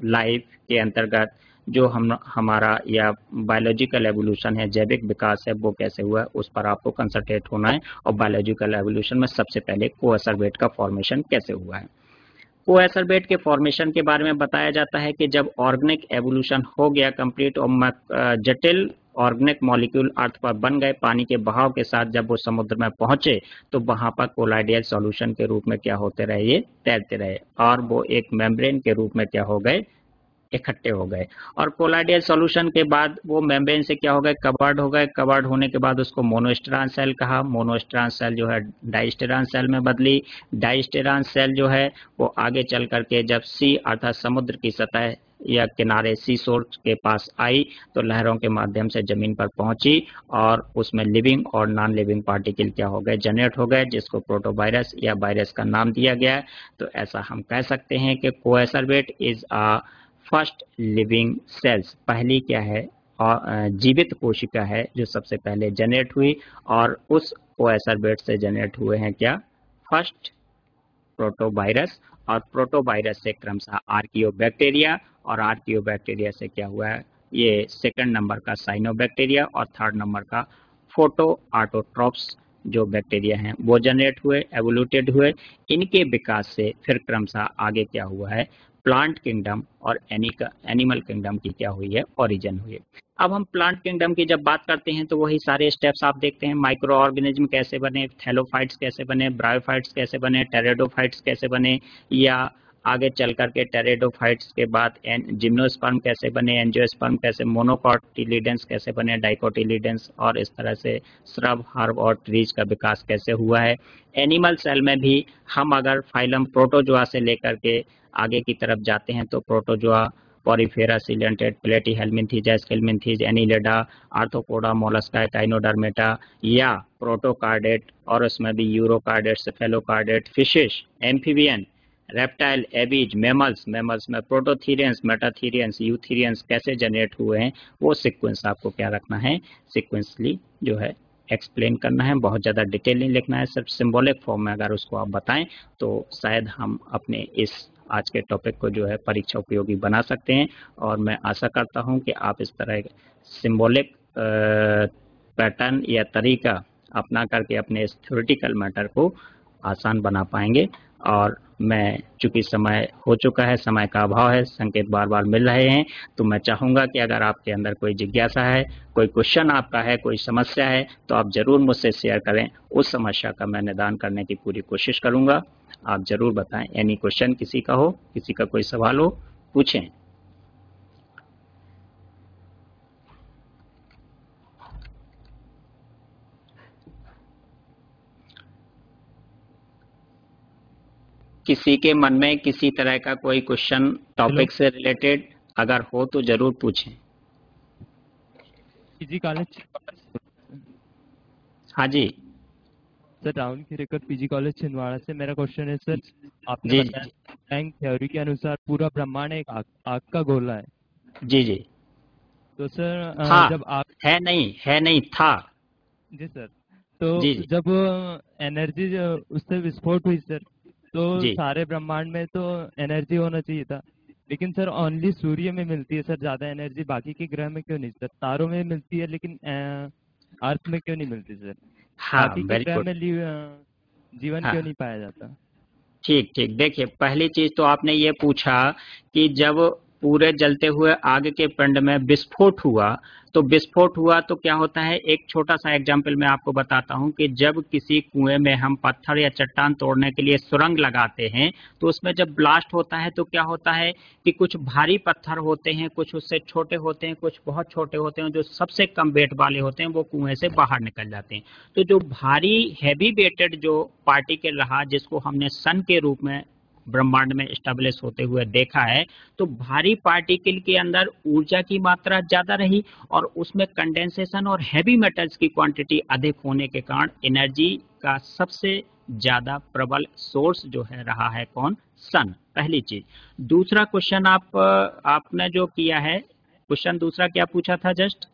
लाइफ के अंतर्गत जो हमारा या बायोलॉजिकल एवोल्यूशन है, जैविक विकास है, वो कैसे हुआ है उस पर आपको कंसंट्रेट होना है। और बायोलॉजिकल एवोल्यूशन में सबसे पहले कोएसरवेट का फॉर्मेशन कैसे हुआ है। कोएसरवेट के फॉर्मेशन के बारे में बताया जाता है कि जब ऑर्गेनिक एवोल्यूशन हो गया कंप्लीट और जटिल ऑर्गेनिक मॉलिक्यूल अर्थ पर बन गए, पानी के बहाव के साथ जब वो समुद्र में पहुंचे तो वहां पर कोलाइडियल सॉल्यूशन के रूप में क्या होते रहे, ये तैरते रहे और वो एक मेम्ब्रेन के रूप में क्या हो गए, इकट्ठे हो गए। और कोलाइडियल सॉल्यूशन के बाद वो मेम्ब्रेन से क्या हो गए, कवर्ड हो गए। कवर्ड होने के बाद उसको मोनोस्टेरॉन सेल कहा। मोनोस्टेरॉन सेल जो है डाइस्टेरॉन सेल में बदली। डाइस्टेरॉन सेल जो है वो आगे चल करके जब सी अर्थात समुद्र की सतह या किनारे सी शोर के पास आई तो लहरों के माध्यम से जमीन पर पहुंची और उसमें लिविंग और नॉन लिविंग पार्टिकल क्या हो गए, जनरेट हो गए, जिसको प्रोटोवायरस या वायरस का नाम दिया गया। तो ऐसा हम कह सकते हैं कि coacervate is a first living cells, पहली क्या है और जीवित कोशिका है जो सबसे पहले जनरेट हुई और उस कोएसरवेट से जनरेट हुए हैं क्या, फर्स्ट प्रोटोवायरस। और प्रोटोवायरस से क्रमशः आर्कियोबैक्टीरिया और आर्कियोबैक्टीरिया से क्या हुआ है, ये सेकंड नंबर का साइनोबैक्टीरिया और थर्ड नंबर का फोटो ऑटोट्रोप्स जो बैक्टीरिया हैं वो जनरेट हुए, एवोल्यूटेड हुए। इनके विकास से फिर क्रमशः आगे क्या हुआ है, प्लांट किंगडम और एनिमल किंगडम की क्या हुई है, ओरिजिन हुई है। अब हम प्लांट किंगडम की जब बात करते हैं तो वही सारे स्टेप्स आप देखते हैं, माइक्रो ऑर्गेनिज्म कैसे बने, थैलोफाइट्स कैसे बने, ब्रायोफाइट्स कैसे बने, टेरेडोफाइट्स कैसे बने, या आगे चल करके टेरेडोफाइट्स के बाद जिम्नोस्पर्म कैसे बने, एंजियोस्पर्म कैसे, मोनोकोटिलिडेंस कैसे बने, डाइकोटिलिडेंस, और इस तरह से श्रब, हर्ब और ट्रीज का विकास कैसे हुआ है। एनिमल सेल में भी हम अगर फाइलम प्रोटोजोआ से लेकर के आगे की तरफ जाते हैं तो protozoa, porifera, coelenterate, platyhelminthes, aschelminthes, annelida, arthropoda, mollusca, echinodermata या प्रोटोकार्डेट, और उसमें भी urochordate, cephalochordate, fishes, amphibian, reptile, aves, mammals, mammals में प्रोटोथीरियंस, मेटाथीरियंस, यूथीरियंस कैसे जनरेट हुए हैं वो सीक्वेंस आपको क्या रखना है, सीक्वेंसली जो है एक्सप्लेन करना है। बहुत ज़्यादा डिटेल नहीं लिखना है, सिर्फ सिंबॉलिक फॉर्म में अगर उसको आप बताएं तो शायद हम अपने इस आज के टॉपिक को जो है परीक्षा उपयोगी बना सकते हैं। और मैं आशा करता हूं कि आप इस तरह सिंबॉलिक पैटर्न या तरीका अपना करके अपने इस थ्योरेटिकल मैटर को आसान बना पाएंगे। और मैं चूंकि समय हो चुका है, समय का अभाव है, संकेत बार बार मिल रहे हैं, तो मैं चाहूंगा कि अगर आपके अंदर कोई जिज्ञासा है, कोई क्वेश्चन आपका है, कोई समस्या है तो आप जरूर मुझसे शेयर करें। उस समस्या का मैं निदान करने की पूरी कोशिश करूंगा। आप जरूर बताएं, एनी क्वेश्चन किसी का हो, किसी का कोई सवाल हो, पूछें। किसी के मन में किसी तरह का कोई क्वेश्चन टॉपिक से रिलेटेड अगर हो तो जरूर पूछें। PG college. हाँ जी sir, Rahul Khirekar, PG college Chhindwara से। मेरा क्वेश्चन है सर, आपने जी बताया ब्लैंक थ्योरी के अनुसार पूरा ब्रह्मांड एक आग का गोला है। जी जी तो सर था, जब आप है नहीं था। जी सर, तो जी जी जब एनर्जी उससे विस्फोट हुई सर, तो जी सारे ब्रह्मांड में तो एनर्जी होना चाहिए था, लेकिन सर ओनली सूर्य में मिलती है सर ज्यादा एनर्जी, बाकी के ग्रह में क्यों नहीं सर? तारों में मिलती है लेकिन अर्थ में क्यों नहीं मिलती सर? हाँ, बाकी के वेरी ग्रह गुड। में जीवन क्यों हाँ, नहीं पाया जाता? ठीक ठीक। देखिए, पहली चीज तो आपने ये पूछा कि जब पूरे जलते हुए आग के पिंड में विस्फोट हुआ, तो विस्फोट हुआ तो क्या होता है। एक छोटा सा एग्जाम्पल मैं आपको बताता हूं कि जब किसी कुएं में हम पत्थर या चट्टान तोड़ने के लिए सुरंग लगाते हैं, तो उसमें जब ब्लास्ट होता है तो क्या होता है कि कुछ भारी पत्थर होते हैं, कुछ उससे छोटे होते हैं, कुछ बहुत छोटे होते हैं, जो सबसे कम वेट वाले होते हैं वो कुएं से बाहर निकल जाते हैं। तो जो भारी हैवी वेटेड जो पार्टिकल रहा, जिसको हमने सन के रूप में ब्रह्मांड में स्टेब्लिश होते हुए देखा है, तो भारी पार्टिकल के अंदर ऊर्जा की मात्रा ज्यादा रही और उसमें कंडेंसेशन और हैवी मेटल्स की क्वांटिटी अधिक होने के कारण एनर्जी का सबसे ज्यादा प्रबल सोर्स जो है रहा है कौन? सन। पहली चीज। दूसरा क्वेश्चन आपने जो किया है, क्वेश्चन दूसरा क्या पूछा था जस्ट?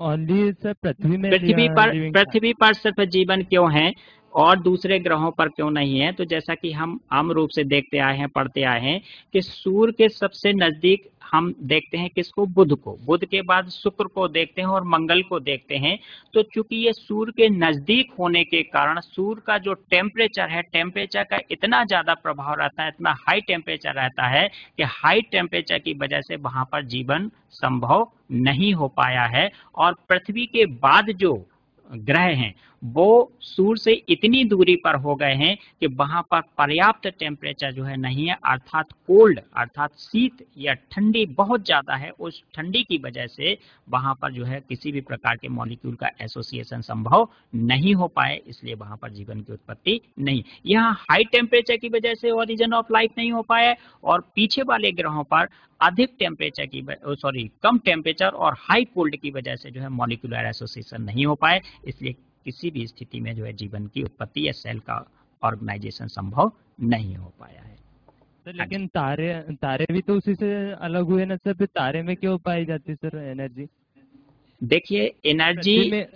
ओनली सर पृथ्वी में लिविंग था। पृथ्वी पर सिर्फ जीवन क्यों है और दूसरे ग्रहों पर क्यों नहीं है? तो जैसा कि हम आम रूप से देखते आए हैं, पढ़ते आए हैं कि सूर्य के सबसे नजदीक हम देखते हैं किसको? बुध को। बुध के बाद शुक्र को देखते हैं और मंगल को देखते हैं। तो चूंकि ये सूर्य के नजदीक होने के कारण सूर्य का जो टेम्परेचर है, टेम्परेचर का इतना ज्यादा प्रभाव रहता है, इतना हाई टेम्परेचर रहता है कि हाई टेम्परेचर की वजह से वहां पर जीवन संभव नहीं हो पाया है। और पृथ्वी के बाद जो ग्रह हैं वो सूर्य से इतनी दूरी पर हो गए हैं कि वहां पर पर्याप्त टेम्परेचर जो है नहीं है, अर्थात कोल्ड, अर्थात शीत या ठंडी बहुत ज्यादा है। उस ठंडी की वजह से वहां पर जो है किसी भी प्रकार के मॉलिक्यूल का एसोसिएशन संभव नहीं हो पाए, इसलिए वहां पर जीवन की उत्पत्ति नहीं। यहाँ हाई टेम्परेचर की वजह से ओरिजिन ऑफ लाइफ नहीं हो पाया और पीछे वाले ग्रहों पर अधिक टेम्परेचर की कम टेम्परेचर और हाई कोल्ड की वजह से जो है मॉलिक्यूलर एसोसिएशन नहीं हो पाए, इसलिए किसी भी स्थिति में जो है जीवन की उत्पत्ति या सेल का ऑर्गेनाइजेशन संभव नहीं हो पाया है। सर लेकिन तारे तारे भी तो उसी से अलग हुए ना सर, फिर तारे में क्यों पाई जाती सर एनर्जी? देखिए एनर्जी में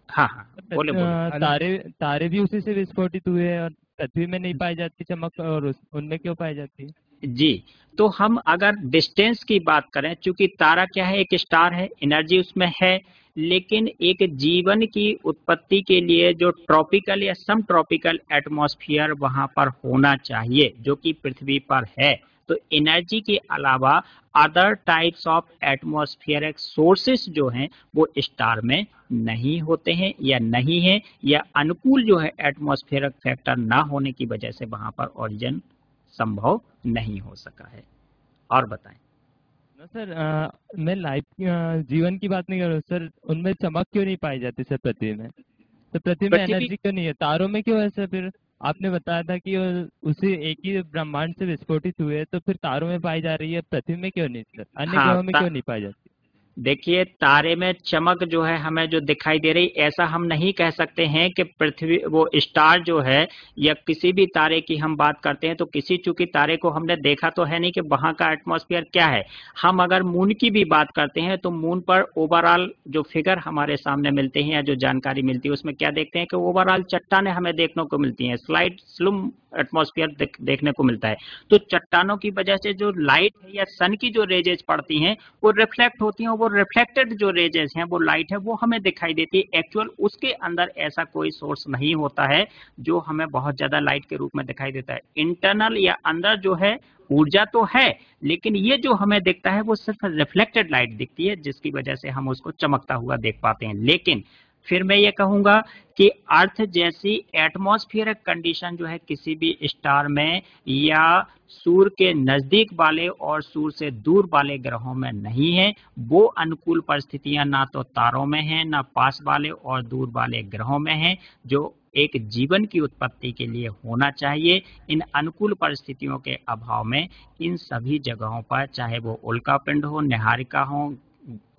हाँ हाँ बोले बोले। तारे भी उसी से विस्फोटित हुए हैं और पृथ्वी में नहीं पाई जाती चमक, और उनमें क्यों पाई जाती है? जी, तो हम अगर डिस्टेंस की बात करें, चूंकि तारा क्या है? एक स्टार है, एनर्जी उसमें है, लेकिन एक जीवन की उत्पत्ति के लिए जो ट्रॉपिकल या सम ट्रॉपिकल एटमॉस्फेयर वहां पर होना चाहिए जो कि पृथ्वी पर है। तो एनर्जी के अलावा other types of atmospheric sources जो हैं वो स्टार में नहीं होते हैं या नहीं है, या अनुकूल जो है एटमॉस्फेरिक फैक्टर ना होने की वजह से वहां पर ओरिजिन संभव नहीं हो सका है। और बताएं। ना सर, मैं लाइफ जीवन की बात नहीं कर रहा हूँ सर, उनमें चमक क्यों नहीं पाई जाती सर पृथ्वी में? तो पृथ्वी में पृथ्वी एनर्जी क्यों नहीं है? तारों में क्यों है सर? फिर आपने बताया था कि उसी एक ही ब्रह्मांड से विस्फोटित हुए, तो फिर तारों में पाई जा रही है, पृथ्वी में क्यों नहीं सर? अन्य हाँ, ग्रहों में क्यों नहीं पाई जाती? देखिए तारे में चमक जो है हमें जो दिखाई दे रही, ऐसा हम नहीं कह सकते हैं कि पृथ्वी वो स्टार जो है या किसी भी तारे की हम बात करते हैं तो किसी चूंकि तारे को हमने देखा तो है नहीं कि वहां का एटमॉस्फेयर क्या है। हम अगर मून की भी बात करते हैं तो मून पर ओवरऑल जो फिगर हमारे सामने मिलते हैं या जो जानकारी मिलती है उसमें क्या देखते हैं कि ओवरऑल चट्टानें हमें देखने को मिलती हैं, स्लाइड स्लूम एटमॉस्फेयर देखने को मिलता है। तो चट्टानों की वजह से जो लाइट है या सन की जो रेजेस पड़ती हैं वो रिफ्लेक्ट होती हैं, वो रिफ्लेक्टेड जो रेजेस हैं वो लाइट है वो हमें दिखाई देती है। एक्चुअल उसके अंदर ऐसा कोई सोर्स नहीं होता है जो हमें बहुत ज्यादा लाइट के रूप में दिखाई देता है। इंटरनल या अंदर जो है ऊर्जा तो है, लेकिन ये जो हमें दिखता है वो सिर्फ रिफ्लेक्टेड लाइट दिखती है जिसकी वजह से हम उसको चमकता हुआ देख पाते हैं। लेकिन फिर मैं ये कहूंगा कि अर्थ जैसी एटमॉस्फेरिक कंडीशन जो है किसी भी स्टार में या सूर्य के नजदीक वाले और सूर्य से दूर वाले ग्रहों में नहीं है। वो अनुकूल परिस्थितियां ना तो तारों में है ना पास वाले और दूर वाले ग्रहों में है जो एक जीवन की उत्पत्ति के लिए होना चाहिए। इन अनुकूल परिस्थितियों के अभाव में इन सभी जगहों पर, चाहे वो उल्कापिंड हो, नीहारिका हो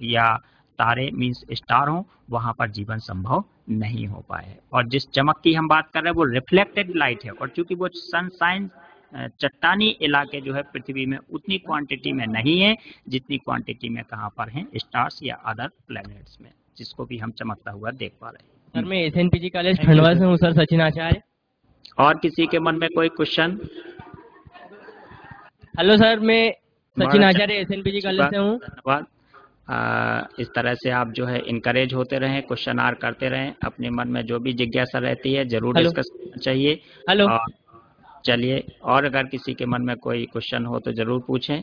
या तारे मीन्स स्टार हो, वहां पर जीवन संभव नहीं हो पाए। और जिस चमक की हम बात कर रहे हैं वो रिफ्लेक्टेड लाइट है, और चूंकि वो सनशाइन चट्टानी इलाके जो है पृथ्वी में उतनी क्वांटिटी में नहीं है जितनी क्वांटिटी में कहाँ पर हैं स्टार्स या अदर प्लैनेट्स में, जिसको भी हम चमकता हुआ देख पा रहे हैं। सर मैं एसएनपीजी कॉलेज खंडवा से हूँ सर, सचिन आचार्य। और किसी के मन में कोई क्वेश्चन? हेलो सर, मैं सचिन आचार्य एसएनपीजी कॉलेज से हूँ। धन्यवाद। इस तरह से आप जो है इनकरेज होते रहें, क्वेश्चन आर करते रहें, अपने मन में जो भी जिज्ञासा रहती है जरूर डिस्कस करना चाहिए। हेलो, चलिए, और अगर किसी के मन में कोई क्वेश्चन हो तो जरूर पूछें,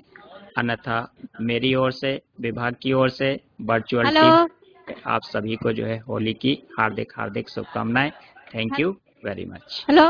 अन्यथा मेरी ओर से, विभाग की ओर से, वर्चुअल टीम आप सभी को जो है होली की हार्दिक हार्दिक शुभकामनाएं। Thank you very much. Hello.